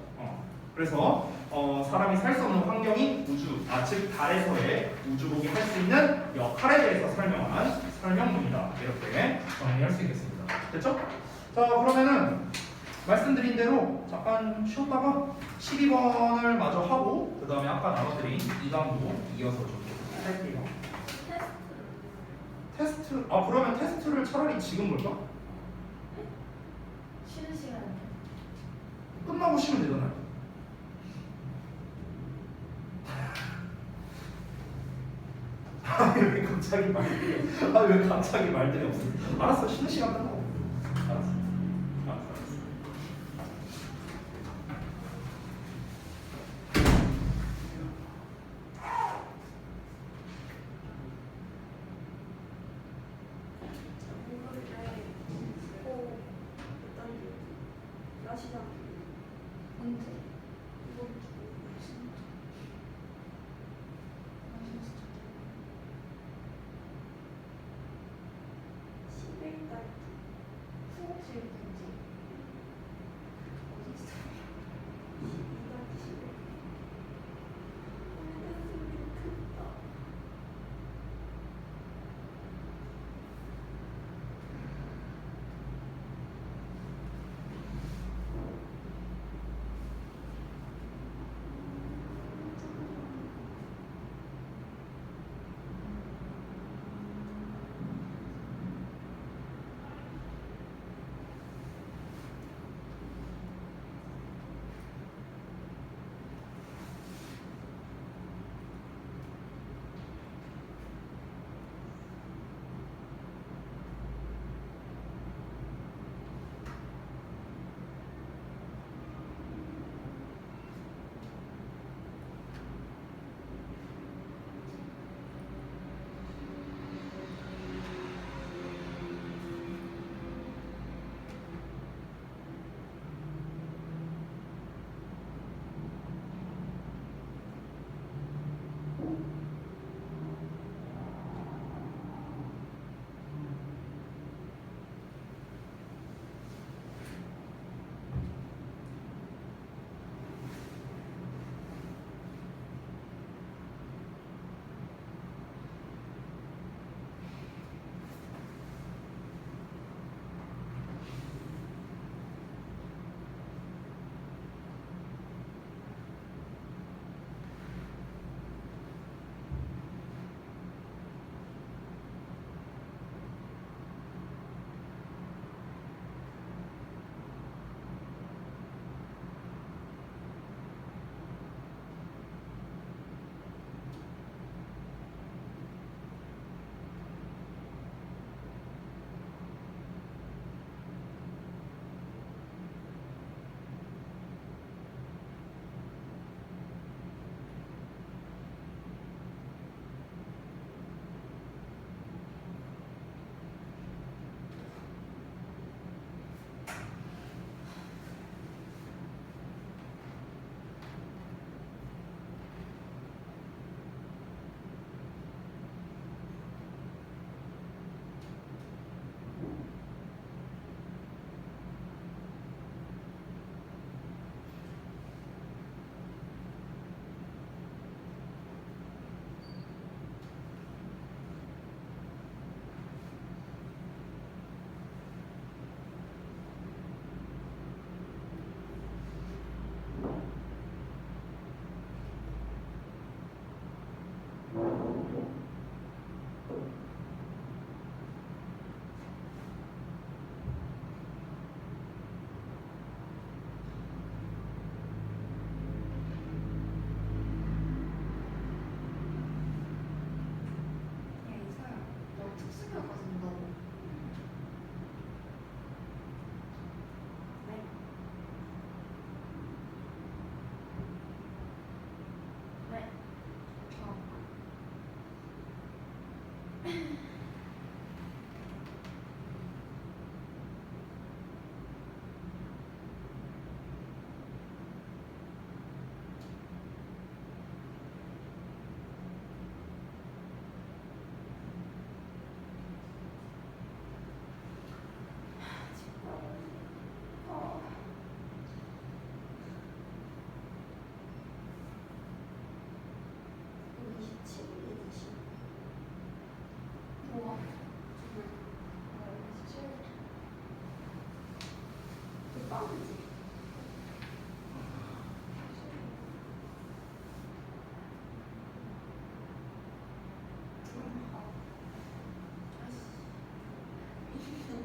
그래서 사람이 살 수 없는 환경이 즉 달에서의 우주복이 할 수 있는 역할에 대해서 설명한 설명문이다. 이렇게 정리할 수 있겠습니다. 됐죠? 자, 그러면은 말씀드린 대로 잠깐 쉬었다가 12번을 마저 하고 그 다음에 아까 나눠드린 2강도 이어서 좀 할게요. 테스트? 그러면 테스트를 차라리 지금 볼까? 쉬는 시간에 끝나고 쉬면 되잖아요. 왜 갑자기 말들이 왜 갑자기 말들이 없어? 알았어, 쉬는 시간 끝나고. 알았어. 언제?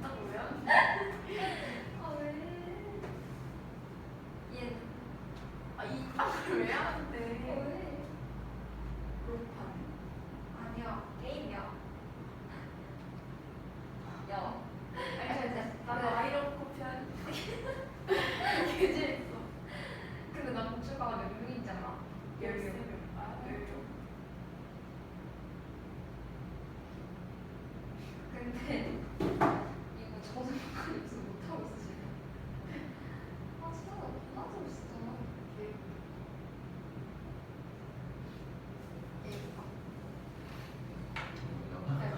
이딴 왜 안 돼? 아 왜? 얘. 아 이딴 걸왜 안 돼? 왜? 롤판. 아니야 게임이야. 야. 아니 나도 아이런 커피 한. 개재밌어. 근데 남주가 몇 명이잖아. 10명. 아 10명. 근데 이거 저승까지 못하고 있어 지금. 아 진짜 나 끝나고 있었잖아.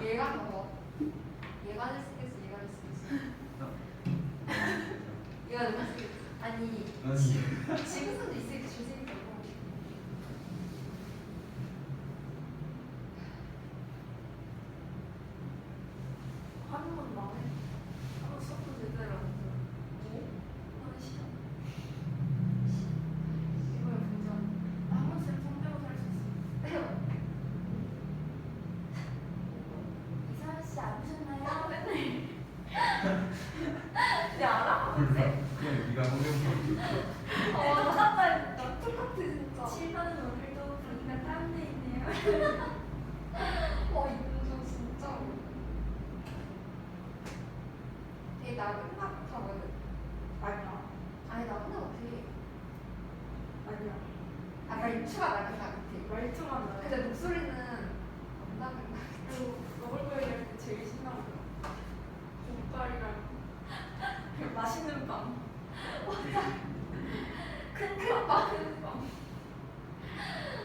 얘가 더 얘가 될 수도 있어. 얘가 될 수도 있어. 얘가 될 수도 있어. 아니 지구선도 있을 줄 생각하고. 하는 건 망해. 하고 수업도 제대로 안 들어. 뭐? 하는 시간. 이거야 분장. 나 한번 쌤 성대모사 할수 있어. 이사연 씨 안 오셨나요? 맨날. 야 알아? 근데? 그냥 네가 성대모사. 똑같다 진짜. 똑같아 진짜. 7번은 오늘도 보니까 다른 데 있네요. 이분도 진짜. 얘 나 맨날 못하거든. 아니야. 아니 나 맨날 못해. 아니야. 아 말투가 나 맨날 못해. 말투만 나. 근데 목소리는 안 나는 거 같아. 그리고 너굴거리 할때 제일 신나는 거. 족발이랑 맛있는 빵. 맞아. 큰 빵. 큰 빵.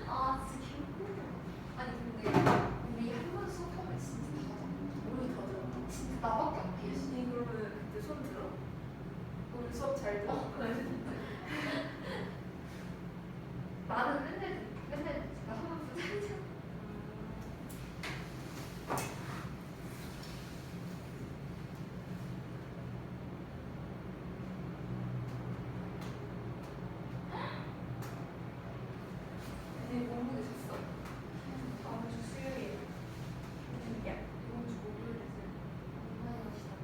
아 진짜 힘들어. 아니 근데 우리 한 번 수업하면 진짜 다 자. 우리 다 들어. 진짜 나밖에 안 계시. 그러면 그때 손 들어. 우리 수업 잘 들어. 나는 맨날 나 하면 부자잖아. 네, 몸무게 졌어. 다음 주 수요일. 야, 이번 주 목요일에 얼마나 맛있다.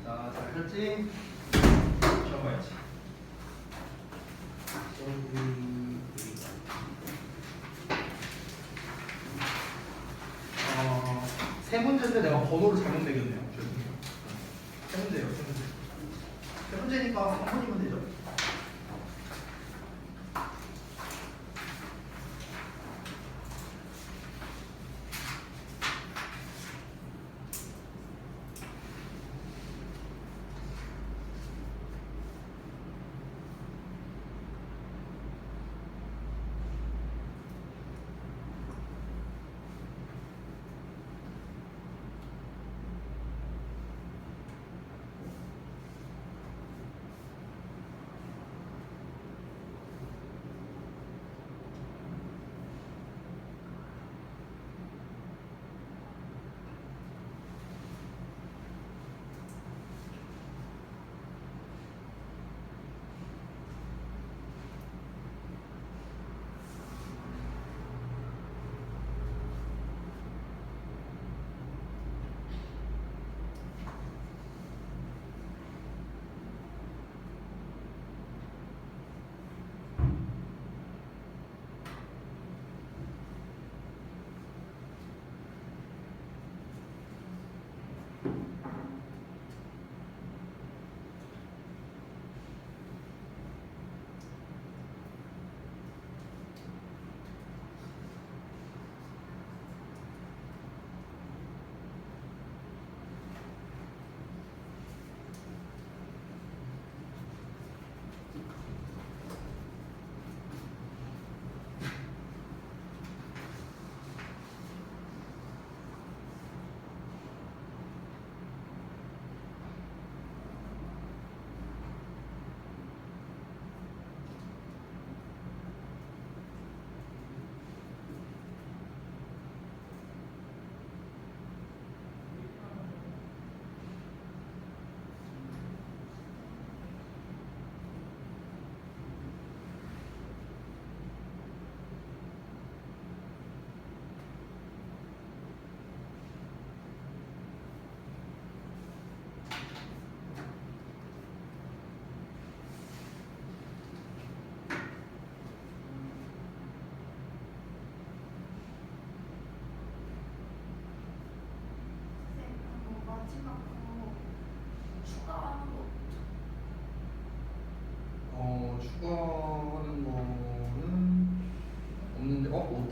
자, 잘 켰지? 쉬어봐야지. 세 문제 때 내가 번호를 잘못 매겼네요. 죄송해요. 세 문제예요, 세 문제. 세 문제니까 3분이면 되죠?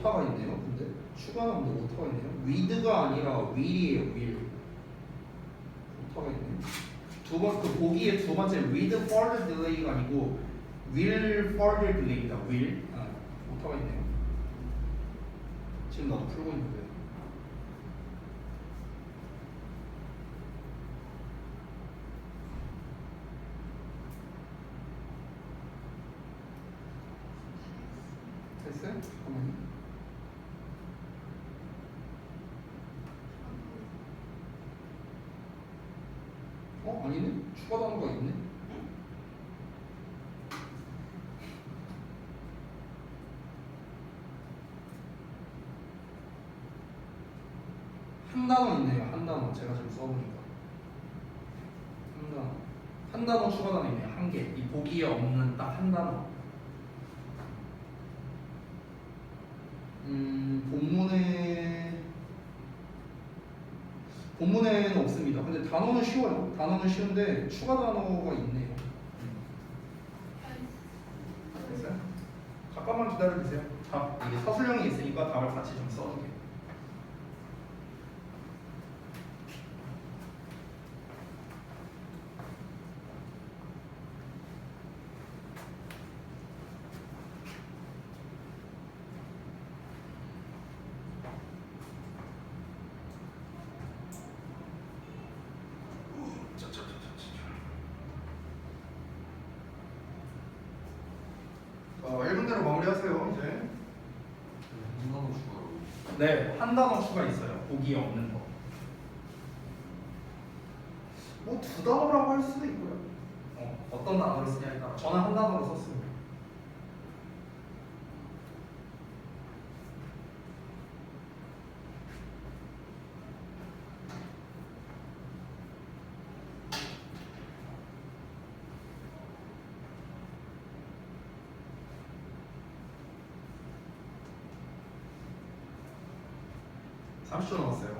오타가 있네요. 근데 추가는 없는데 오타가 있네요. with가 아니라 will이에요. will. 오타가 있네요. 그 보기의 두 번째 with further delay가 아니고 will further delay입니다. will. 오타가 있네요. 지금 나도 풀고 있는데. 됐어요? 잠깐만요. 아니네? 추가 단어가 있네? 한 단어 있네요. 한 단어. 제가 지금 써보니까. 한 단어. 한 단어 추가 단어 있네요. 한 개. 이 보기에 없는 딱 한 단어. 본문에는 없습니다. 근데 단어는 쉬워요. 단어는 쉬운데 추가 단어가 있네요. 됐어요? 잠깐만 기다려주세요. 자, 이게 서술형이 있으니까 답을 같이 좀 써줄게요. 자, 1분대로 마무리하세요. 이제. 한 단어 추가로. 네, 한 단어 추가 있어요. 보기에 없는 거. 뭐 두 단어라고 할 수도 있고요. 어떤 단어를 쓰냐에 따라. 저는 한 단어로 썼습니다. (30초) 남았어요.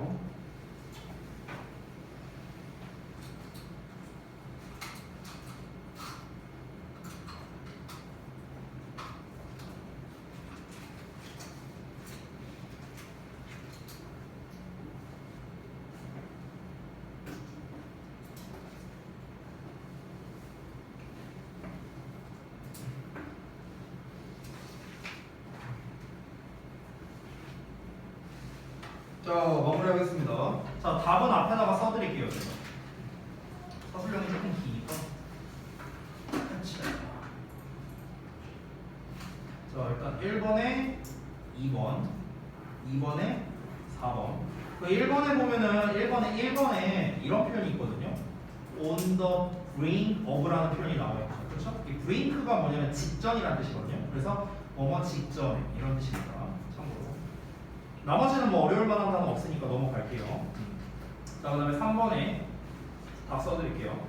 자, 마무리하겠습니다. 자, 답은 앞에다가 써드릴게요. 제가. 서술형이 조금 기니까. 자, 일단 1번에 2번, 2번에 4번. 그 1번에 보면은 1번에 이런 표현이 있거든요. On the brink of라는 표현이 나와요. 그렇죠? 이 brink가 뭐냐면 직전이라는 뜻이거든요. 그래서 뭐뭐 직전에 이런 뜻입니다. 참고로. 나머지는 뭐 어려울 만한 단어 없으니까 넘어갈게요. 자, 그 다음에 3번에 답 써드릴게요.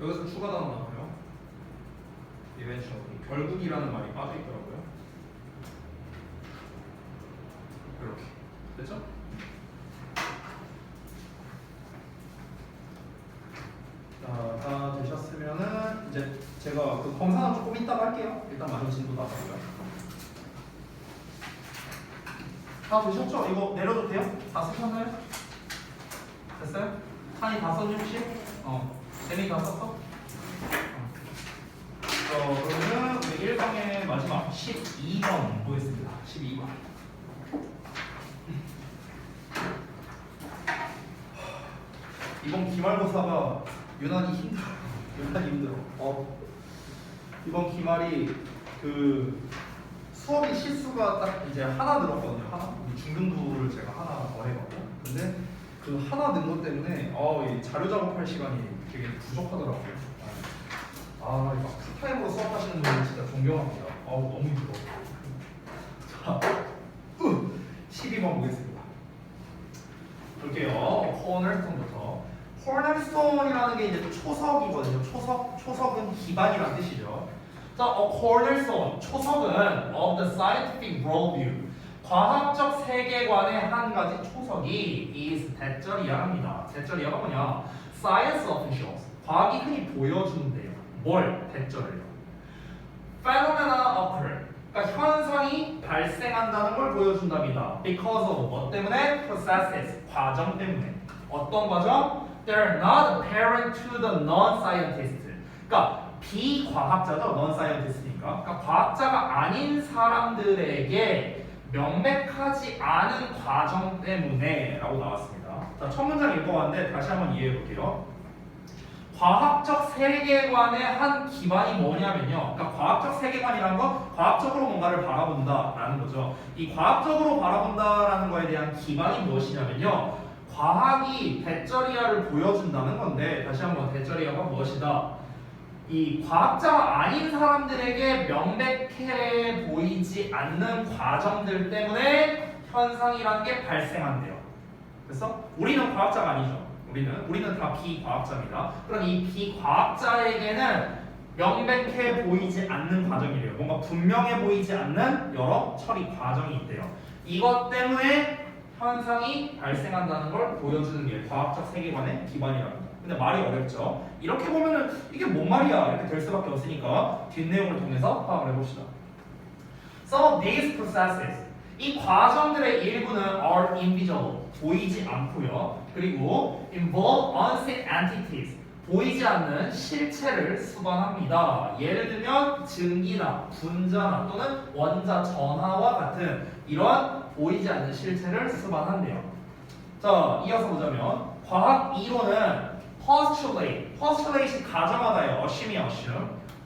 여기서 추가 단어 나와요. eventually. 결국이라는 말이 빠져 있더라고요. 이렇게 됐죠? 자, 다 되셨으면은 이제 제가 그 검사는 조금 이따가 할게요. 일단 마저 진도 나가고요. 다 되셨죠? 이거 내려도 돼요? 다 쓰셨나요? 됐어요? 찬이 다 썼니 혹시? 재민이 다 썼어? 그러면 우리 1강의 마지막 12번 보겠습니다. 12번. 이번 기말고사가 유난히 힘들어. 이번 기말이 그 수업이 실수가 딱 이제 하나 늘었거든요. 하나. 우리 중등부를 제가 하나 더 해봤고. 근데 그 하나 는 것 때문에 이 자료 작업할 시간이 되게 부족하더라고요. 이거 풀타임으로 수업하시는 분들 진짜 존경합니다. 너무 힘들어. 자, 12번 보겠습니다. 볼게요. 코널스톤부터. 코널스톤이라는 게 이제 초석이거든요. 초석은 기반이라는 뜻이죠. 자, a cornerstone, 초석은 of the scientific worldview. 과학적 세계관의 한 가지 초석이 is 대절이야입니다. 대절이야가 뭐냐? Science officials. 과학이 흔히 보여준대요. 뭘? 대절을요. Phenomena occur. 그러니까 현상이 발생한다는 걸 보여준답니다. Because of 뭐 때문에? Processes. 과정 때문에. 어떤 과정? They're not apparent to the non-scientist. 그러니까 비과학자죠. non-scientist니까. 그러니까 과학자가 아닌 사람들에게 명백하지 않은 과정 때문에 라고 나왔습니다. 자, 첫 문장 읽어봤는데 다시 한번 이해해 볼게요. 과학적 세계관의 한 기반이 뭐냐면요. 그러니까 과학적 세계관이라는 건 과학적으로 뭔가를 바라본다라는 거죠. 이 과학적으로 바라본다라는 거에 대한 기반이 무엇이냐면요. 과학이 대저리아를 보여준다는 건데 다시 한번 대저리아가 무엇이다? 이 과학자가 아닌 사람들에게 명백해 보이지 않는 과정들 때문에 현상이라는 게 발생한대요. 그래서 우리는 과학자가 아니죠. 우리는 다 비과학자입니다. 그럼 이 비과학자에게는 명백해 보이지 않는 과정이래요. 뭔가 분명해 보이지 않는 여러 처리 과정이 있대요. 이것 때문에 현상이 발생한다는 걸 보여주는 게 과학적 세계관의 기반이랍니다. 근데 말이 어렵죠. 이렇게 보면은 이게 뭔 말이야 이렇게 될 수밖에 없으니까 뒷내용을 통해서 파악을 해봅시다. Some of these processes, 이 과정들의 일부는 are invisible, 보이지 않고요. 그리고 involve unseen entities, 보이지 않는 실체를 수반합니다. 예를 들면 증기나 분자나 또는 원자 전하와 같은 이러한 보이지 않는 실체를 수반한대요. 자, 이어서 보자면 과학 이론은 postulate이 가정하다예요. assume.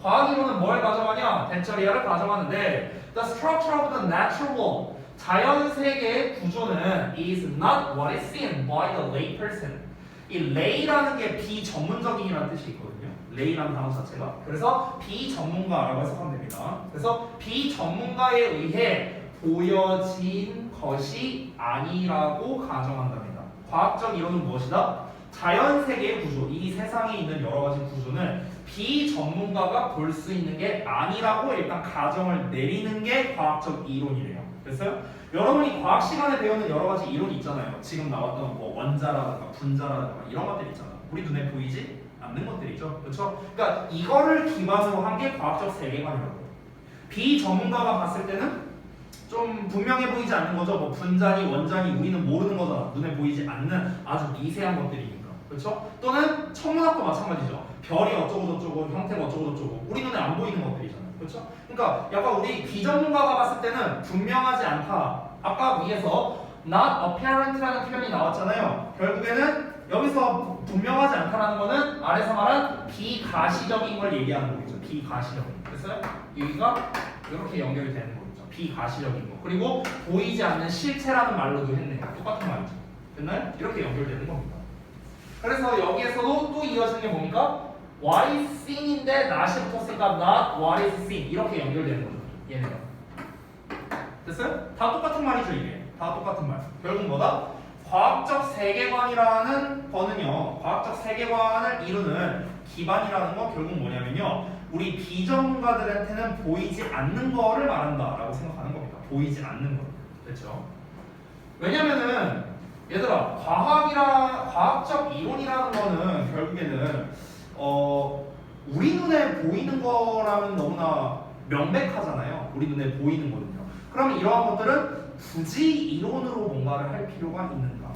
과학 이론은 뭘 가정하냐? 대처리아를 가정하는데 the structure of the natural world, 자연 세계의 구조는 is not what is seen by the lay person. 이 lay라는 게 비전문적인이라는 뜻이 있거든요. lay라는 단어 자체가. 그래서 비전문가라고 해석하면 됩니다. 그래서 비전문가에 의해 보여진 것이 아니라고 가정한답니다. 과학적 이론은 무엇이다? 자연 세계의 구조, 이 세상에 있는 여러 가지 구조는 비전문가가 볼 수 있는 게 아니라고 일단 가정을 내리는 게 과학적 이론이래요. 됐어요? 여러분이 과학 시간에 배우는 여러 가지 이론이 있잖아요. 지금 나왔던 뭐 원자라든가 분자라든가 이런 것들 있잖아. 우리 눈에 보이지 않는 것들이죠. 그렇죠? 그러니까 이거를 기반으로 한 게 과학적 세계관이라고요. 비전문가가 봤을 때는 좀 분명해 보이지 않는 거죠. 뭐 분자니 원자니 우리는 모르는 거잖아. 눈에 보이지 않는 아주 미세한 것들이니까. 그렇죠? 또는 천문학도 마찬가지죠. 별이 어쩌고 저쩌고 형태가 어쩌고 저쩌고 우리 눈에 안 보이는 것들이잖아요. 그렇죠? 그러니까 약간 우리 비전문가가 봤을 때는 분명하지 않다. 아까 위에서 not apparent라는 표현이 나왔잖아요. 결국에는 여기서 분명하지 않다라는 거는 아래서 말한 비가시적인 걸 얘기하는 거겠죠. 비가시적인. 그래서 여기가 이렇게 연결이 되는 거겠죠. 비가시적인 거. 그리고 보이지 않는 실체라는 말로도 했네요. 똑같은 말이죠. 됐나요? 이렇게 연결되는 겁니다. 그래서 여기에서도 또 이어지는 게 뭡니까? What is seen인데 not이 붙었으니까 not what is seen 이렇게 연결되는 거죠. 얘네가. 됐어요? 다 똑같은 말이죠 이게. 다 똑같은 말. 결국 뭐다? 과학적 세계관이라는 거는요. 과학적 세계관을 이루는 기반이라는 건 결국 뭐냐면요. 우리 비전문가들한테는 보이지 않는 거를 말한다라고 생각하는 겁니다. 보이지 않는 거. 됐죠? 왜냐면은 얘들아 과학적 이론이라는 거는 결국에는 우리 눈에 보이는 거라면 너무나 명백하잖아요. 우리 눈에 보이는 거는요. 그러면 이러한 것들은 굳이 이론으로 뭔가를 할 필요가 있는가?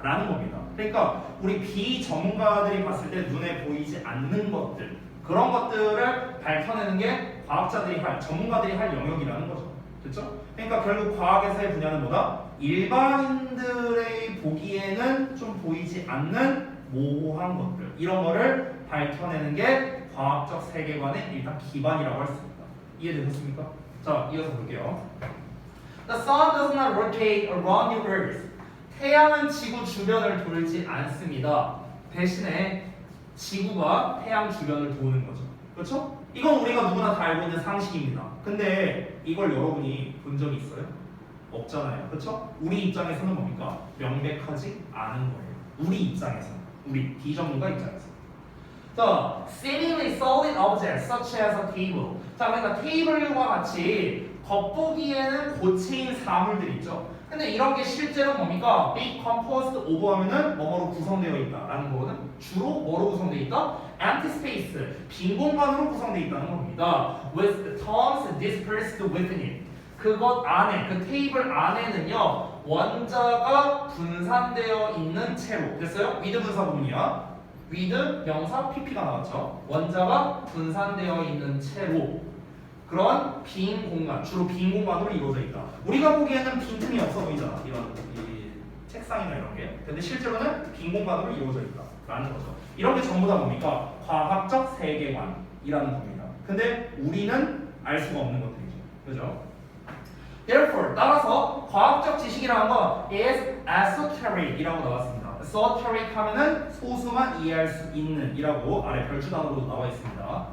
라는 겁니다. 그러니까 우리 비전문가들이 봤을 때 눈에 보이지 않는 것들 그런 것들을 밝혀내는 게 전문가들이 할 영역이라는 거죠. 그렇죠? 그러니까 결국 과학에서의 분야는 뭐다? 일반인들의 보기에는 좀 보이지 않는 모호한 것들 이런 거를 밝혀내는 게 과학적 세계관의 일단 기반이라고 할 수 있습니다. 이해되셨습니까? 자, 이어서 볼게요. The sun does not rotate around the earth. 태양은 지구 주변을 돌지 않습니다. 대신에 지구가 태양 주변을 도는 거죠. 그렇죠? 이건 우리가 누구나 다 알고 있는 상식입니다. 근데 이걸 여러분이 본 적이 있어요? 없잖아요. 그렇죠? 우리 입장에서는 뭡니까? 명백하지 않은 거예요. 우리 입장에서. 우리 비전문가 입장에서. The seemingly solid objects such as a table. 자, 그러니까 테이블과 같이 겉보기에는 고체인 사물들 있죠. 근데 이런 게 실제로 뭡니까? Be composed of 하면은 뭐로 구성되어 있다라는 거는 주로 뭐로 구성되어 있다? Empty space, 빈 공간으로 구성되어 있다는 겁니다. With the terms dispersed within it. 그것 안에, 그 테이블 안에는요 원자가 분산되어 있는 채로. 됐어요? with 분사 부분이야. with 명사 pp가 나왔죠. 원자가 분산되어 있는 채로 그런 빈 공간, 주로 빈 공간으로 이루어져 있다. 우리가 보기에는 빈틈이 없어 보이잖아. 이런 이 책상이나 이런 게. 근데 실제로는 빈 공간으로 이루어져 있다라는 거죠. 이런 게 전부 다 뭡니까? 과학적 세계관이라는 겁니다. 근데 우리는 알 수가 없는 것들이죠. 그죠? Therefore, 따라서 과학적 지식이라는 건 is esoteric이라고 나왔습니다. esoteric 하면은 소수만 이해할 수 있는 이라고 아래 별주 단어로 나와 있습니다.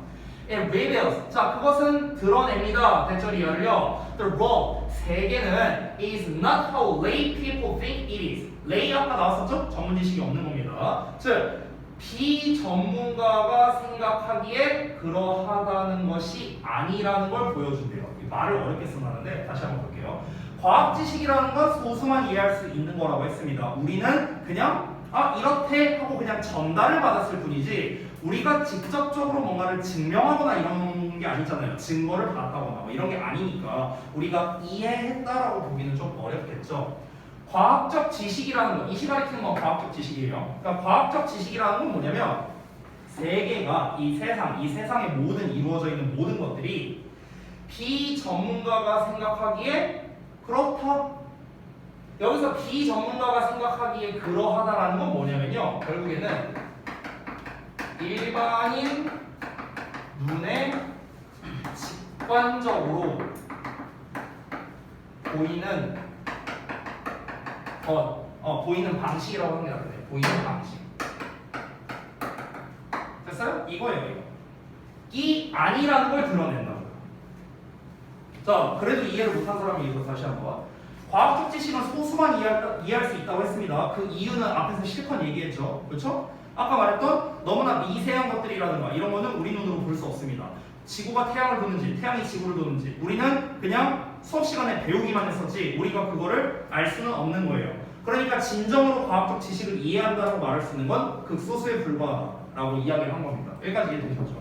It reveals. 자, 그것은 드러냅니다. 대절이열요. The raw 세계는 is not how lay people think it is. lay 아까 나왔었죠? 전문 지식이 없는 겁니다. 즉 비전문가가 생각하기에 그러하다는 것이 아니라는 걸 보여준대요. 이 말을 어렵게 써놨는데 다시 한번 볼게요. 과학 지식이라는 건 소수만 이해할 수 있는 거라고 했습니다. 우리는 그냥 이렇대 하고 그냥 전달을 받았을 뿐이지 우리가 직접적으로 뭔가를 증명하거나 이런 게 아니잖아요. 증거를 받았다거나 뭐 이런 게 아니니까 우리가 이해했다라고 보기는 좀 어렵겠죠. 과학적 지식이라는 거, 이 시가리키는 건 과학적 지식이에요. 그러니까 과학적 지식이라는 건 뭐냐면 세계가 이 세상에 모든 이루어져 있는 모든 것들이 비전문가가 생각하기에 그렇다. 여기서 비전문가가 생각하기에 그러하다라는 건 뭐냐면요. 결국에는 일반인 눈에 직관적으로 보이는 보이는 방식이라고 합니다. 보이는 방식. 됐어요? 이거예요, 이거. 이 아니라는 걸 드러낸다고요. 자, 그래도 이해를 못한 사람이 이거 다시 한번. 과학적 지식은 소수만 이해할 수 있다고 했습니다. 그 이유는 앞에서 실컷 얘기했죠. 그렇죠? 아까 말했던 너무나 미세한 것들이라든가 이런 거는 우리 눈으로 볼 수 없습니다. 지구가 태양을 도는지 태양이 지구를 도는지 우리는 그냥 수업 시간에 배우기만 했었지 우리가 그거를 알 수는 없는 거예요. 그러니까 진정으로 과학적 지식을 이해한다고 말할 수 있는 건 극소수에 불과하다라고 이야기를 한 겁니다. 여기까지 이해되셨죠?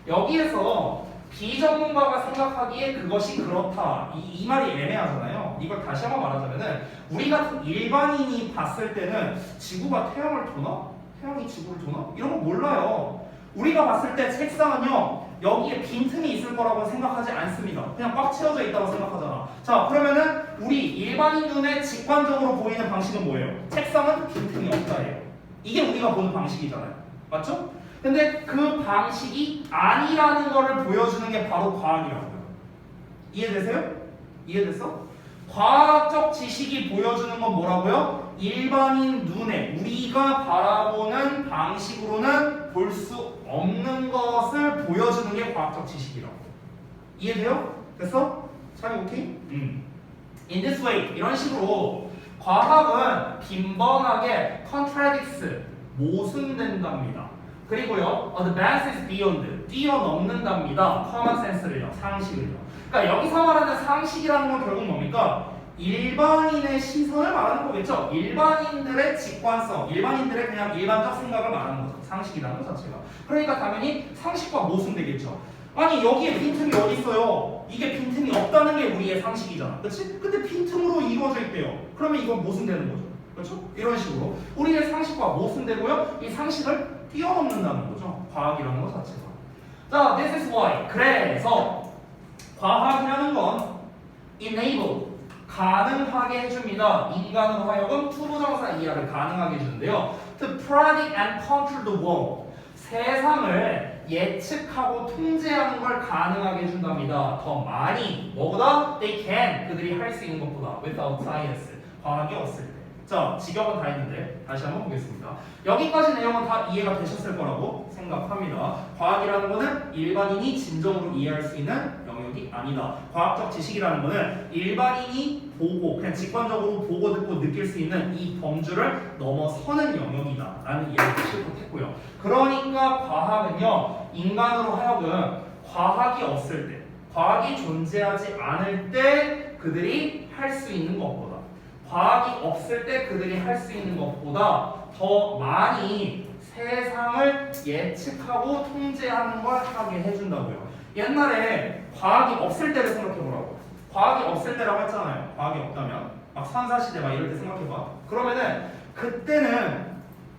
여기에서 비전문가가 생각하기에 그것이 그렇다. 이 말이 애매하잖아요. 이걸 다시 한번 말하자면은 우리 같은 일반인이 봤을 때는 지구가 태양을 도나? 태양이 지구를 도나? 이런 거 몰라요. 우리가 봤을 때 책상은요 여기에 빈틈이 있을 거라고 생각하지 않습니다. 그냥 꽉 채워져 있다고 생각하잖아. 자, 그러면은 우리 일반인 눈에 직관적으로 보이는 방식은 뭐예요? 책상은 빈틈이 없다예요. 이게 우리가 보는 방식이잖아요. 맞죠? 근데 그 방식이 아니라는 거를 보여주는 게 바로 과학이라고요. 이해되세요? 이해됐어? 과학적 지식이 보여주는 건 뭐라고요? 일반인 눈에 우리가 바라보는 방식으로는 볼 수 없는 것을 보여주는 게 과학적 지식이라고. 이해돼요? 됐어? 참이 오케이? In this way, 이런 식으로 과학은 빈번하게 contradicts, 모순된답니다. 그리고요, advances beyond, 뛰어넘는답니다. common sense를요, 상식을요. 그러니까 여기서 말하는 상식이라는 건 결국 뭡니까? 일반인의 시선을 말하는 거겠죠. 일반인들의 직관성, 일반인들의 그냥 일반적 생각을 말하는 거죠. 상식이라는 것 자체가. 그러니까 당연히 상식과 모순되겠죠. 아니 여기에 빈틈이 어디 있어요? 이게 빈틈이 없다는 게 우리의 상식이잖아. 그렇지? 근데 빈틈으로 이루어져 있대요. 그러면 이건 모순되는 거죠. 그렇죠? 이런 식으로 우리의 상식과 모순되고요. 이 상식을 뛰어넘는다는 거죠. 과학이라는 것 자체가. 자, this is why. 그래서 과학이라는 건 enable, 가능하게 해줍니다. 인간으로 하여금 투부정사 이해를 가능하게 해주는데요. To predict and control the world. 세상을 예측하고 통제하는 걸 가능하게 해준답니다. 더 많이, 뭐보다? They can, 그들이 할 수 있는 것보다. Without science, 과학이 없을 때. 자, 직역은 다 있는데 다시 한번 보겠습니다. 여기까지 내용은 다 이해가 되셨을 거라고 생각합니다. 과학이라는 거는 일반인이 진정으로 이해할 수 있는 영역입니다. 영역이 아니다. 과학적 지식이라는 거는 일반인이 보고 그냥 직관적으로 보고 듣고 느낄 수 있는 이 범주를 넘어서는 영역이다 라는 이야기를 실컷 했고요. 그러니까 과학은요 인간으로 하여금 과학이 없을 때, 과학이 존재하지 않을 때 그들이 할 수 있는 것보다, 과학이 없을 때 그들이 할 수 있는 것보다 더 많이 세상을 예측하고 통제하는 걸 하게 해준다고요. 옛날에 과학이 없을 때를 생각해보라고. 과학이 없을 때라고 했잖아요. 과학이 없다면 막 선사시대 막 이럴 때 생각해봐. 그러면은 그때는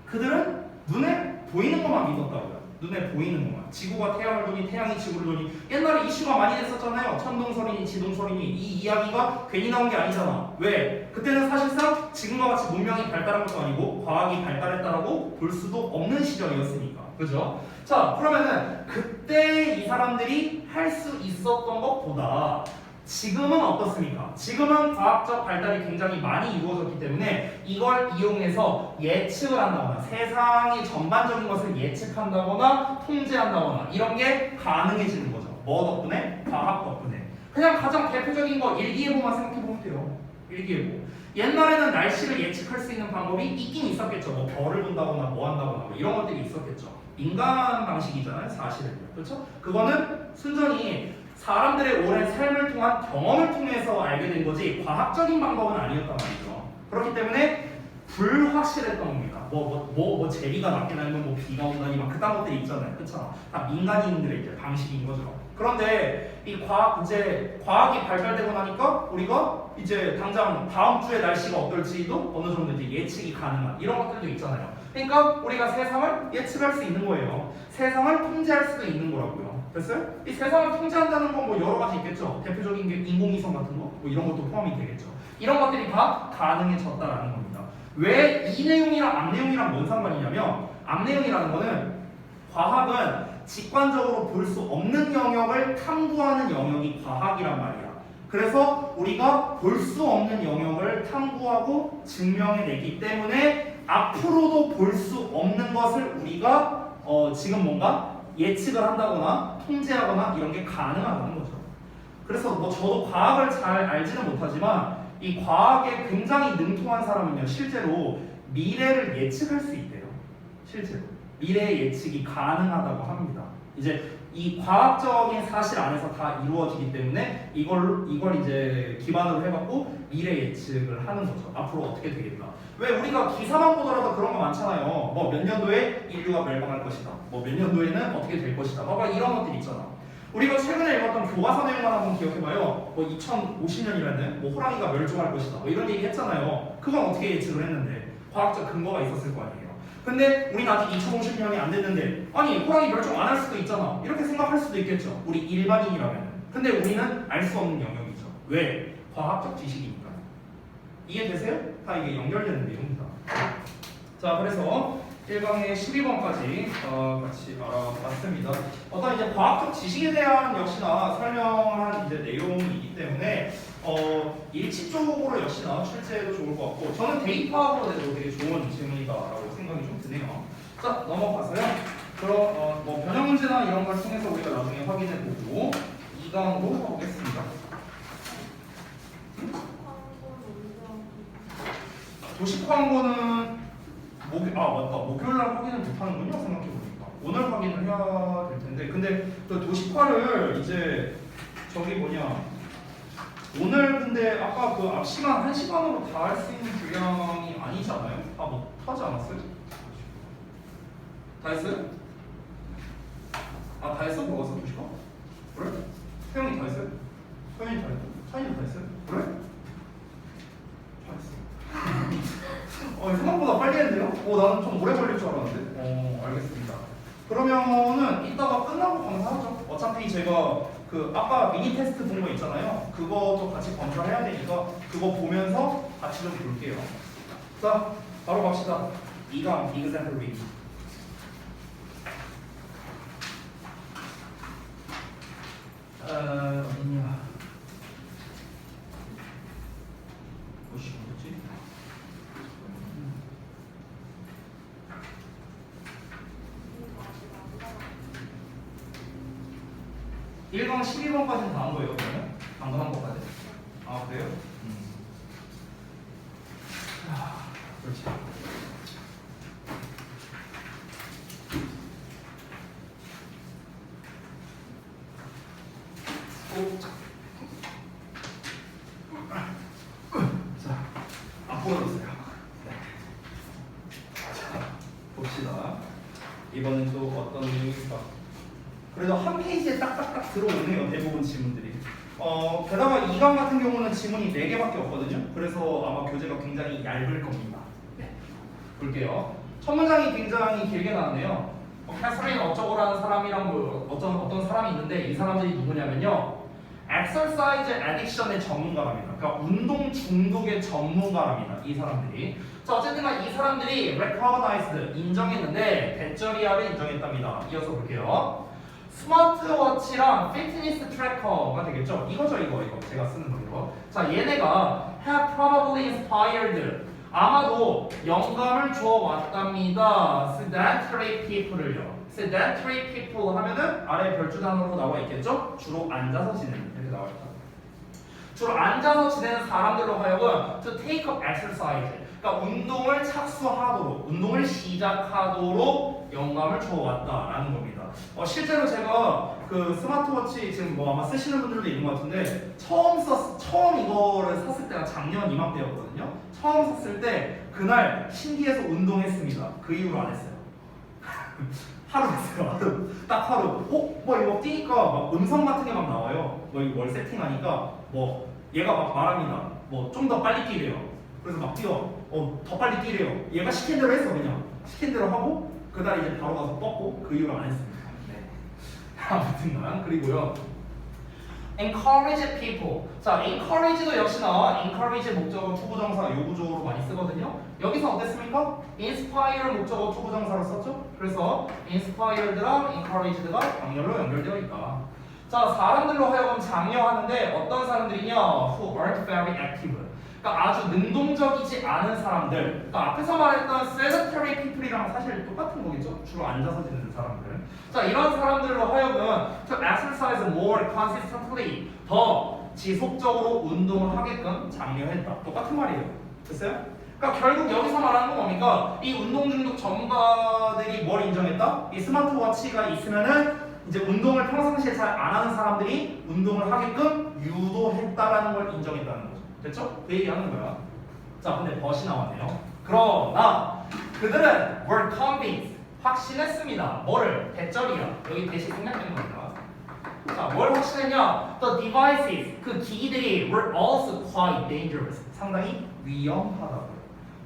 그들은 눈에 보이는 것만 믿었다고요. 눈에 보이는 것만. 지구가 태양을 도니 태양이 지구를 도니. 옛날에 이슈가 많이 됐었잖아요. 천동설이니 지동설이니. 이 이야기가 괜히 나온 게 아니잖아. 왜? 그때는 사실상 지금과 같이 문명이 발달한 것도 아니고 과학이 발달했다라고 볼 수도 없는 시절이었으니까. 그죠? 자, 그러면은 그때 이 사람들이 할 수 있었던 것보다 지금은 어떻습니까? 지금은 과학적 발달이 굉장히 많이 이루어졌기 때문에 이걸 이용해서 예측을 한다거나 세상의 전반적인 것을 예측한다거나 통제한다거나 이런 게 가능해지는 거죠. 뭐 덕분에? 과학 덕분에. 그냥 가장 대표적인 거 일기예보만 생각해보면 돼요. 일기예보. 옛날에는 날씨를 예측할 수 있는 방법이 있긴 있었겠죠. 뭐 별을 본다거나 뭐 한다거나 뭐 이런 것들이 있었겠죠. 인간 방식이잖아요, 사실은요. 그렇죠? 그거는 순전히 사람들의 오랜 삶을 통한 경험을 통해서 알게 된 거지 과학적인 방법은 아니었단 말이죠. 그렇기 때문에 불확실했던 겁니다. 뭐 제비가 낮게 날면 뭐 비가 온다니 막 그딴 것들이 있잖아요. 그렇죠? 다 민간인들의 이제 방식인 거죠. 그런데 이 과학이 발달되고 나니까 우리가 이제 당장 다음 주에 날씨가 어떨지도 어느 정도 이제 예측이 가능한 이런 것들도 있잖아요. 그러니까 우리가 세상을 예측할 수 있는 거예요. 세상을 통제할 수도 있는 거라고요. 됐어요? 이 세상을 통제한다는 건 뭐 여러 가지 있겠죠. 대표적인 게 인공위성 같은 거, 뭐 이런 것도 포함이 되겠죠. 이런 것들이 다 가능해졌다라는 겁니다. 왜 이 내용이랑 앞 내용이랑 뭔 상관이냐면 앞 내용이라는 거는 과학은 직관적으로 볼 수 없는 영역을 탐구하는 영역이 과학이란 말이야. 그래서 우리가 볼 수 없는 영역을 탐구하고 증명해내기 때문에 앞으로도 볼 수 없는 것을 우리가 지금 뭔가 예측을 한다거나 통제하거나 이런 게 가능하다는 거죠. 그래서 뭐 저도 과학을 잘 알지는 못하지만 이 과학에 굉장히 능통한 사람은요 실제로 미래를 예측할 수 있대요. 실제로 미래 예측이 가능하다고 합니다. 이제 이 과학적인 사실 안에서 다 이루어지기 때문에 이걸 이제 기반으로 해갖고 미래 예측을 하는 거죠. 앞으로 어떻게 되겠다. 왜 우리가 기사만 보더라도 그런 거 많잖아요. 뭐 몇 년도에 인류가 멸망할 것이다. 뭐 몇 년도에는 어떻게 될 것이다. 막 이런 것들 있잖아. 우리가 최근에 읽었던 교과서 내용만 한번 기억해봐요. 뭐 2050년이라는 뭐 호랑이가 멸종할 것이다. 뭐 이런 얘기 했잖아요. 그건 어떻게 예측을 했는데 과학적 근거가 있었을 거 아니에요. 근데 우리는 아직 2050년이 안 됐는데 아니 호랑이 멸종 안 할 수도 있잖아 이렇게 생각할 수도 있겠죠. 우리 일반인이라면. 근데 우리는 알 수 없는 영역이죠. 왜? 과학적 지식이니까. 이해되세요? 다 이게 연결되는 내용입니다. 자, 그래서 1강의 12번까지 같이 알아봤습니다. 어떤 이제 과학적 지식에 대한 역시나 설명한 이제 내용이기 때문에 일치적으로 역시나 출제해도 좋을 것 같고 저는 데이터학으로 해도 되게 좋은 질문이다라고 생각이 좀 드네요. 자, 넘어가서요. 그럼 뭐 변형 문제나 이런 걸 통해서 우리가 나중에 확인해 보고 2강으로 가보겠습니다. 도식 광고는 목요일날 확인을 못하는군요. 생각해보니까 오늘 확인을 해야 될 텐데 근데 그 도식화를 이제 오늘 근데 아까 그 앞 시간 1시간으로 다 할 수 있는 분량이 아니잖아요. 다 못하지 않았어요? 다 했어요? 다 했어? 먹었어? 도식화? 그래? 태영이 다 했어요? 서현이 다 했어? 찬이도 다 했어요? 그래? 다 했어. 생각보다 빨리 했네요? 나는 좀 오래 걸릴 줄 알았는데. 알겠습니다. 그러면은 이따가 끝나고 검사하죠. 어차피 제가 그 아까 미니 테스트 본 거 있잖아요. 그것도 같이 검사해야 되니까 그거 보면서 같이 좀 볼게요. 자, 바로 갑시다. 2강 example read. 어디냐? 어디지? 1강 12번까지는 다 한 거예요, 그러면? 방금 한 것까지? 아, 그래요? 그렇지. 자, 앞으로 보세요. 네. 자, 봅시다. 이번엔 또 어떤 내용일까? 그래도 한 페이지에 딱딱딱 들어오네요, 대부분 지문들이. 게다가 2강 같은 경우는 지문이 4개밖에 없거든요. 그래서 아마 교재가 굉장히 얇을 겁니다. 네. 볼게요. 첫 문장이 굉장히 길게 나왔네요. 캐서린 어쩌고라는 사람이랑 뭐 어떤 사람이 있는데 이 사람들이 누구냐면요. 엑서사이즈 애딕션의 전문가랍니다. 그러니까 운동 중독의 전문가랍니다. 이 사람들이. 자, 어쨌든 이 사람들이 recognized 인정했는데 대절이야를 인정했답니다. 이어서 볼게요. 스마트워치랑 피트니스 트래커가 되겠죠? 이거죠, 이거 제가 쓰는 거. 자, 얘네가 have probably inspired 아마도 영감을 주어왔답니다. sedentary people을요. sedentary people 하면은 아래 별주 단어로 나와 있겠죠? 주로 앉아서 지내는 이렇게 나와 있다. 주로 앉아서 지내는 사람들로 하여금 to take up exercise 그러니까 운동을 착수하도록 운동을 시작하도록 영감을 주어왔다라는 겁니다. 실제로 제가 그 스마트워치 지금 뭐 아마 쓰시는 분들도 있는 것 같은데 처음 이거를 샀을 때가 작년 이맘때였거든요. 처음 샀을 때 그날 신기해서 운동했습니다. 그 이후로 안 했어요. 하루 했어요. 하루. 딱 하루. 뭐 이거 뛰니까 막 음성 같은 게 막 나와요. 뭐 이거 뭘 세팅하니까 뭐 얘가 막 말합니다. 뭐 좀 더 빨리 뛰래요. 그래서 막 뛰어. 더 빨리 뛰래요. 얘가 시킨 대로 했어 그냥. 시킨 대로 하고 그날 이제 바로 가서 뻗고 그 이후로 안 했습니다. 네. 아무튼간 그리고요. encourage people. 자, encourage도 역시나 encourage 목적어 투부정사 요구조어로 많이 쓰거든요. 여기서 어땠습니까? inspire 목적어 투부정사로 썼죠? 그래서 inspired랑 encouraged가 강렬로 연결되어 있다. 자, 사람들로 하여금 장려하는데 어떤 사람들이냐? who aren't very active. 그러니까 아주 능동적이지 않은 사람들. 그러니까 앞에서 말했던 sedentary people이랑 사실 똑같은 거겠죠? 주로 앉아서 지내는 사람들. 자, 이런 사람들로 하여금 to exercise more consistently 더 지속적으로 운동을 하게끔 장려했다. 똑같은 말이에요. 됐어요? 그러니까 결국 여기서 말하는 건 뭡니까? 이 운동 중독 전문가들이 뭘 인정했다? 이 스마트워치가 있으면은 이제 운동을 평상시에 잘 안 하는 사람들이 운동을 하게끔 유도했다라는 걸 인정했다는 거죠. 됐죠? 그 얘기하는 거야. 자, 근데 벗이 나왔네요. 그러나 그들은 were convinced 확신했습니다. 뭐를? 대절이야. 여기 대시 생략된 겁니다. 자, 뭘 확신했냐? The devices 그 기기들이 were also quite dangerous 상당히 위험하다고요.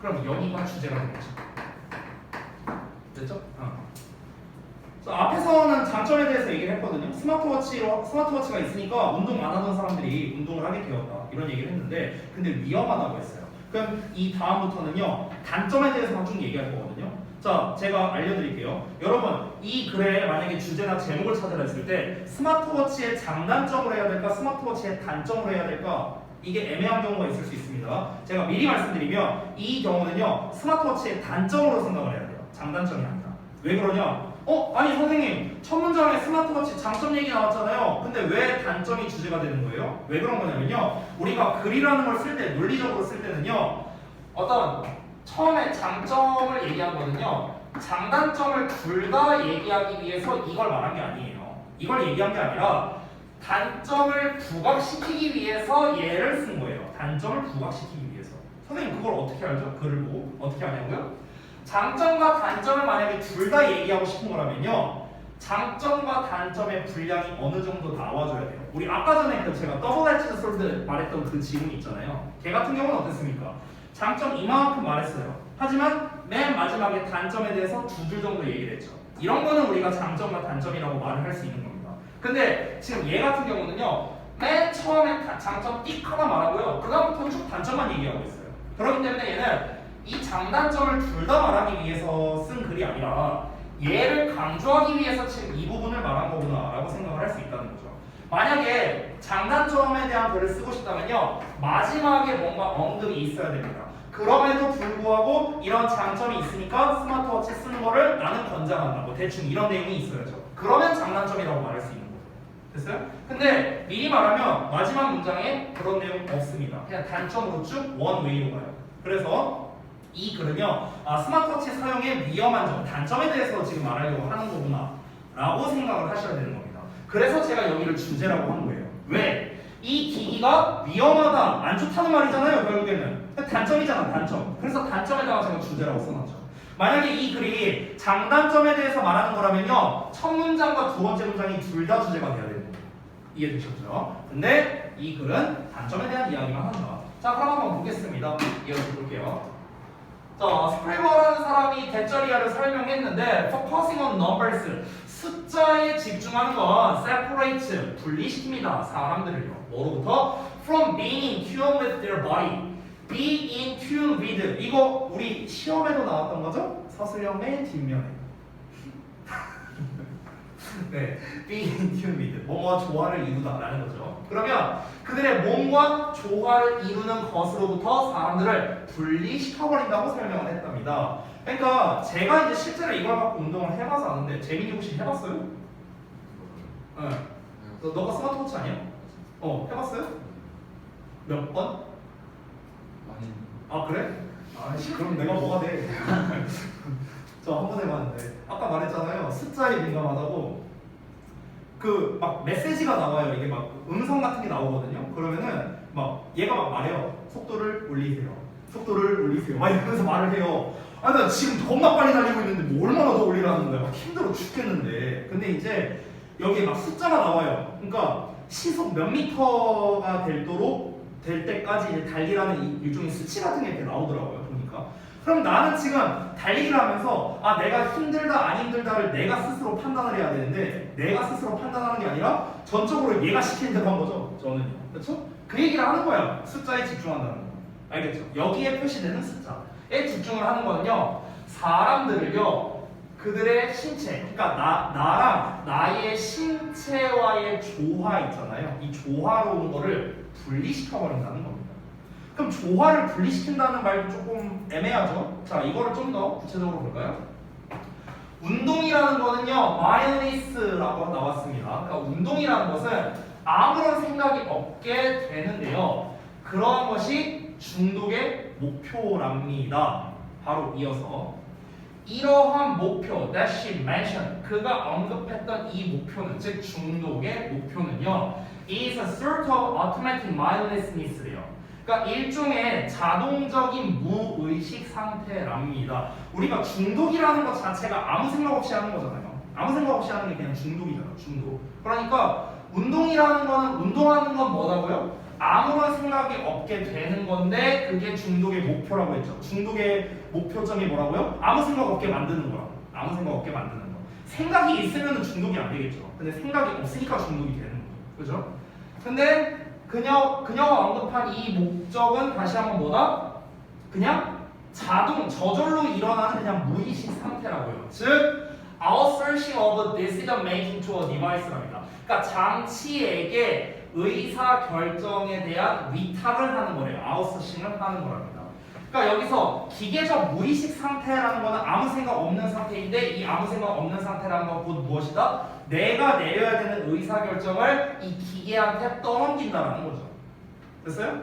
그럼 여기가 주제가 되겠죠. 됐죠? 자, 앞에서는 장점에 대해서 얘기를 했거든요. 스마트워치가 있으니까 운동 안 하던 사람들이 운동을 하게 되었다. 이런 얘기를 했는데 근데 위험하다고 했어요. 그럼 이 다음부터는요. 단점에 대해서만 쭉 얘기할 거거든요. 자, 제가 알려드릴게요. 여러분, 이 글에 만약에 주제나 제목을 찾으라 했을 때 스마트워치의 장단점으로 해야 될까? 스마트워치의 단점으로 해야 될까? 이게 애매한 경우가 있을 수 있습니다. 제가 미리 말씀드리면 이 경우는요. 스마트워치의 단점으로 생각을 해야 돼요. 장단점이 아니라. 왜 그러냐? 아니 선생님 첫 문장에 스마트워치 장점 얘기 나왔잖아요. 근데 왜 단점이 주제가 되는 거예요? 왜 그런 거냐면요. 우리가 글이라는 걸 쓸 때 논리적으로 쓸 때는요. 어떤 처음에 장점을 얘기하거든요. 장단점을 둘 다 얘기하기 위해서 이걸 말한 게 아니에요. 이걸 얘기한 게 아니라 단점을 부각시키기 위해서 얘를 쓴 거예요. 단점을 부각시키기 위해서. 선생님 그걸 어떻게 알죠? 글을 보고 어떻게 아냐고요? 장점과 단점을 만약에 둘 다 얘기하고 싶은 거라면요. 장점과 단점의 분량이 어느 정도 나와줘야 돼요. 우리 아까 전에 제가 더블 에치드 솔드 말했던 그 지문 있잖아요. 걔 같은 경우는 어땠습니까? 장점 이만큼 말했어요. 하지만 맨 마지막에 단점에 대해서 두 줄 정도 얘기를 했죠. 이런 거는 우리가 장점과 단점이라고 말을 할 수 있는 겁니다. 근데 지금 얘 같은 경우는요. 맨 처음에 장점 띡 하나 말하고요. 그 다음부터 쭉 단점만 얘기하고 있어요. 그렇기 때문에 얘는 이 장단점을 둘 다 말하기 위해서 쓴 글이 아니라 얘를 강조하기 위해서 지금 이 부분을 말한 거구나 라고 생각을 할 수 있다는 거죠. 만약에 장단점에 대한 글을 쓰고 싶다면요. 마지막에 뭔가 언급이 있어야 됩니다. 그럼에도 불구하고 이런 장점이 있으니까 스마트워치 쓰는 거를 나는 권장한다. 뭐 대충 이런 내용이 있어야죠. 그러면 장단점이라고 말할 수 있는 거죠. 됐어요? 근데 미리 말하면 마지막 문장에 그런 내용 없습니다. 그냥 단점으로 쭉 원웨이로 가요. 그래서 이 글은요, 스마트워치 사용의 위험한 점, 단점에 대해서 지금 말하려고 하는 거구나 라고 생각을 하셔야 되는 겁니다. 그래서 제가 여기를 주제라고 한 거예요. 왜? 이 기기가 위험하다, 안 좋다는 말이잖아요, 결국에는. 단점이잖아, 단점. 그래서 단점에다가 제가 주제라고 써놨죠. 만약에 이 글이 장단점에 대해서 말하는 거라면요, 첫 문장과 두 번째 문장이 둘 다 주제가 돼야 되는 거예요. 이해되셨죠? 근데 이 글은 단점에 대한 이야기만 한다. 자, 그럼 한번 보겠습니다. 이어서 볼게요. 자, 스크리버라는 사람이 대절이야를 설명했는데 focusing on numbers, 숫자에 집중하는 건 separate, 분리시킵니다. 사람들을요. 뭐로부터? From being in tune with their body. Be in tune with. 이거 우리 시험에도 나왔던 거죠? 서술형 맨 뒷면에. 네, be in tune with. 뭐뭐 조화를 이루다라는 거죠. 그러면 그들의 몸과 조화를 이루는 것으로부터 사람들을 분리시켜버린다고 설명을 했답니다. 그러니까 제가 이제 실제로 이걸 갖고 운동을 해봐서 아는데 재민이 혹시 해봤어요? 네. 너가 스마트워치 아니야? 해봤어요? 몇 번? 많이. 아 그래? 아씨 그럼 내가 뭐가 돼? 저 한 번 해봤는데 아까 말했잖아요 숫자에 민감하다고. 그 막 메시지가 나와요. 이게 막 음성 같은 게 나오거든요. 그러면은 막 얘가 막 말해요. 속도를 올리세요. 속도를 올리세요. 막 이러면서 말을 해요. 나 지금 겁나 빨리 달리고 있는데 뭐 얼마나 더 올리라는 거야. 막 힘들어 죽겠는데. 근데 이제 여기에 막 숫자가 나와요. 그러니까 시속 몇 미터가 될 때까지 이제 달리라는 일종의 수치 같은 게 이렇게 나오더라고요. 보니까. 그럼 나는 지금 달리기를 하면서 내가 힘들다 안 힘들다를 내가 스스로 판단을 해야 되는데 내가 스스로 판단하는 게 아니라 전적으로 얘가 시키는 대로 한 거죠. 저는요. 그렇죠? 그 얘기를 하는 거예요. 숫자에 집중한다는 거. 알겠죠? 여기에 표시되는 숫자에 집중을 하는 거는요. 사람들을요. 그들의 신체, 그러니까 나랑 나의 신체와의 조화 있잖아요. 이 조화로운 거를 분리시켜버린다는 겁니다. 그럼 조화를 분리시킨다는 말도 조금 애매하죠? 자, 이거를 좀 더 구체적으로 볼까요? 운동이라는 거는요, mindless라고 나왔습니다. 그러니까 운동이라는 것은 아무런 생각이 없게 되는데요. 그러한 것이 중독의 목표랍니다. 바로 이어서 이러한 목표, that she mentioned, 그가 언급했던 이 목표는, 즉 중독의 목표는요, is a sort of automatic mindlessness래요. 그러니까 일종의 자동적인 무의식 상태랍니다. 우리가 중독이라는 것 자체가 아무 생각 없이 하는 거잖아요. 아무 생각 없이 하는 게 그냥 중독이잖아요. 중독. 그러니까 운동이라는 거는 운동하는 건 뭐라고요? 아무런 생각이 없게 되는 건데 그게 중독의 목표라고 했죠. 중독의 목표점이 뭐라고요? 아무 생각 없게 만드는 거라고. 아무 생각 없게 만드는 거. 생각이 있으면 중독이 안 되겠죠. 근데 생각이 없으니까 중독이 되는 거죠. 그죠? 근데 그녀가 언급한 이 목적은 다시 한번 뭐다? 그냥 저절로 일어나는 그냥 무의식 상태라고요. 즉, outsourcing of decision making to a device랍니다. 그러니까 장치에게 의사 결정에 대한 위탁을 하는 거래요. 아웃소싱을 하는 거랍니다. 그러니까 여기서 기계적 무의식 상태라는 거는 아무 생각 없는 상태인데 이 아무 생각 없는 상태라는 건 곧 무엇이다? 내가 내려야 되는 의사 결정을 이 기계한테 떠넘긴다라는 거죠. 됐어요?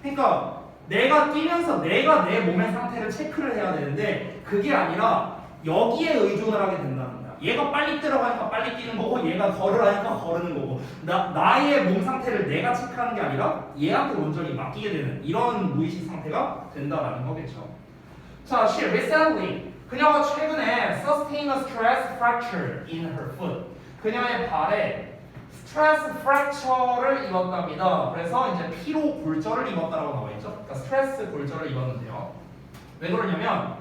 그러니까 내가 뛰면서 내가 내 몸의 상태를 체크를 해야 되는데 그게 아니라 여기에 의존을 하게 된다는 거야. 얘가 빨리 뛰라고 빨리 뛰는 거고 얘가 걸으라니까 걸으는 거고 나의 몸 상태를 내가 체크하는 게 아니라 얘한테 온전히 맡기게 되는 이런 무의식 상태가 된다라는 거겠죠. 자, she recently 그녀가 최근에 sustained a stress fracture in her foot. 그녀의 발에 스트레스 프랙처를 입었답니다. 그래서 이제 피로 골절을 입었다라고 나와 있죠. 그러니까 스트레스 골절을 입었는데요. 왜 그러냐면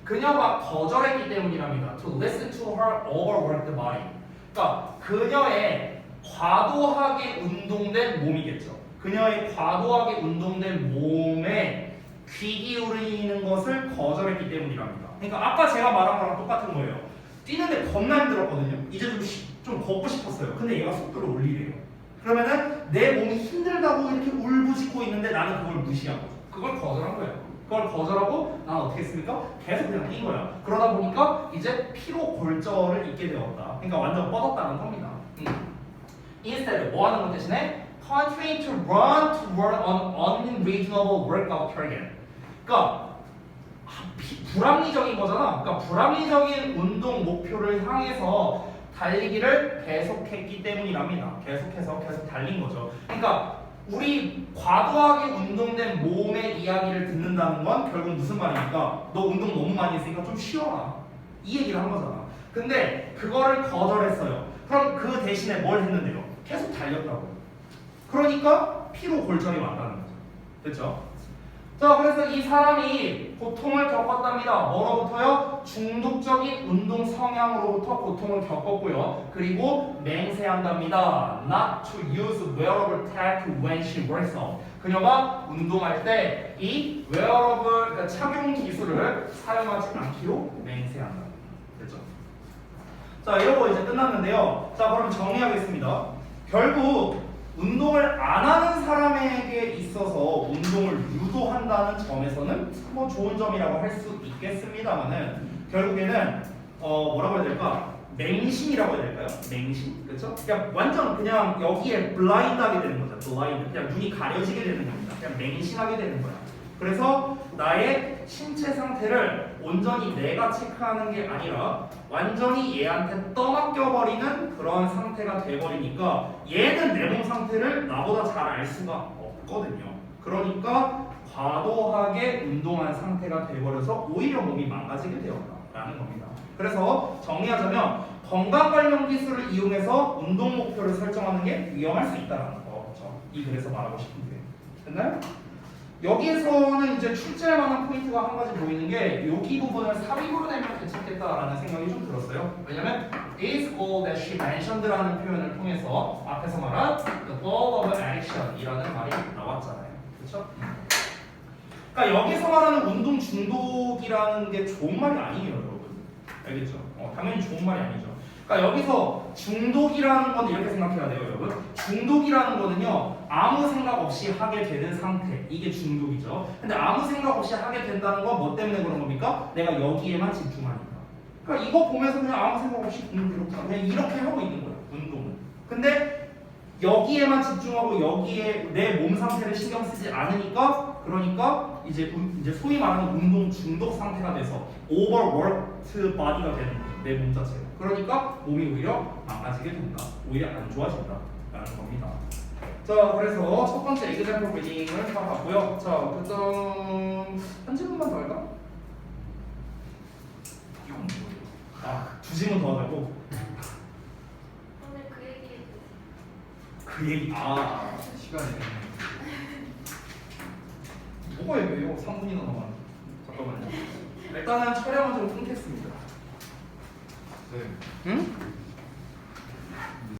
그녀가 거절했기 때문이랍니다. To listen to her overworked body. 그러니까 그녀의 과도하게 운동된 몸이겠죠. 그녀의 과도하게 운동된 몸에 귀 기울이는 것을 거절했기 때문이랍니다. 그러니까 아까 제가 말한 거랑 똑같은 거예요. 뛰는데 겁나 힘들었거든요. 이제 좀 걷고 싶었어요. 근데 얘가 속도를 올리래요. 그러면은 내 몸이 힘들다고 이렇게 울부짖고 있는데 나는 그걸 무시한 거죠. 그걸 거절한 거예요. 그걸 거절하고 난 어떻게 했습니까? 계속 그냥 뛴 거야. 그러다 보니까 이제 피로 골절을 입게 되었다. 그러니까 완전 뻗었다는 겁니다. instead 뭐 하는 것 대신에 continue to run toward an unreasonable workout target. 그러니까 불합리적인 거잖아. 그러니까 불합리적인 운동 목표를 향해서 달리기를 계속했기 때문이랍니다. 계속해서 계속 달린 거죠. 그러니까 우리 과도하게 운동된 몸의 이야기를 듣는다는 건 결국 무슨 말이니까 너 운동 너무 많이 했으니까 좀 쉬어라 이 얘기를 한 거잖아. 근데 그거를 거절했어요. 그럼 그 대신에 뭘 했는데요? 계속 달렸다고요. 그러니까 피로 골절이 왔다는 거죠. 그렇죠? 자, 그래서 이 사람이 고통을 겪었답니다. 뭐로부터요? 중독적인 운동 성향으로부터 고통을 겪었고요. 그리고 맹세한답니다. Not to use wearable tech when she works out. 그녀가 운동할 때 이 wearable 그러니까 착용 기술을 사용하지 않기로 맹세한다. 됐죠? 자, 이러고 이제 끝났는데요. 자, 그럼 정리하겠습니다. 결국 운동을 안 하는 사람에게 있어서 운동을 유도한다는 점에서는 뭐 좋은 점이라고 할 수 있겠습니다만은 결국에는 뭐라고 해야 될까? 맹신이라고 해야 될까요? 맹신, 그렇죠? 그냥 완전 그냥 여기에 블라인드하게 되는 거죠. 블라인드, 그냥 눈이 가려지게 되는 겁니다. 그냥 맹신하게 되는 거야. 그래서 나의 신체 상태를 온전히 내가 체크하는 게 아니라 완전히 얘한테 떠맡겨버리는 그런 상태가 돼버리니까 얘는 내 몸 상태를 나보다 잘 알 수가 없거든요. 그러니까 과도하게 운동한 상태가 돼버려서 오히려 몸이 망가지게 되었다라는 겁니다. 그래서 정리하자면 건강 관련 기술을 이용해서 운동 목표를 설정하는 게 위험할 수 있다는 거죠. 이 글에서 말하고 싶은 게 됐나요? 여기에서는 이제 출제할 만한 포인트가 한 가지 보이는 게 여기 부분을 삽입으로 내면 괜찮겠다라는 생각이 좀 들었어요. 왜냐면 is all that she mentioned라는 표현을 통해서 앞에서 말한 the goal of addiction이라는 말이 나왔잖아요. 그렇죠? 그러니까 여기서 말하는 운동 중독이라는 게 좋은 말이 아니에요, 여러분. 알겠죠? 당연히 좋은 말이 아니죠. 그러니까 여기서 중독이라는 건 이렇게 생각해야 돼요, 여러분. 중독이라는 거는요, 아무 생각 없이 하게 되는 상태, 이게 중독이죠. 근데 아무 생각 없이 하게 된다는 건 뭐 때문에 그런 겁니까? 내가 여기에만 집중하니까. 그러니까 이거 보면서 그냥 아무 생각 없이 그냥 이렇게 하고 있는 거야, 운동은. 근데 여기에만 집중하고 여기에 내 몸 상태를 신경 쓰지 않으니까, 그러니까 이제 소위 말하는 운동 중독 상태가 돼서 overworked body가 되는 거예요, 내 몸 자체가. 그러니까 몸이 오히려 망가지게 된다, 오히려 안 좋아진다라는 겁니다. 자, 그래서 첫 번째 example reading을 봐봤고요. 자, 그다음 한 질문만 더 할까? 이건 뭐예요? 두 질문 더 하자고? 오늘 그 얘기 그 얘기 시간이 뭐가 얘기해요? 3분이나 남았는데. 잠깐만요. 일단은 촬영은 좀 끊겠습니다. 네. 응?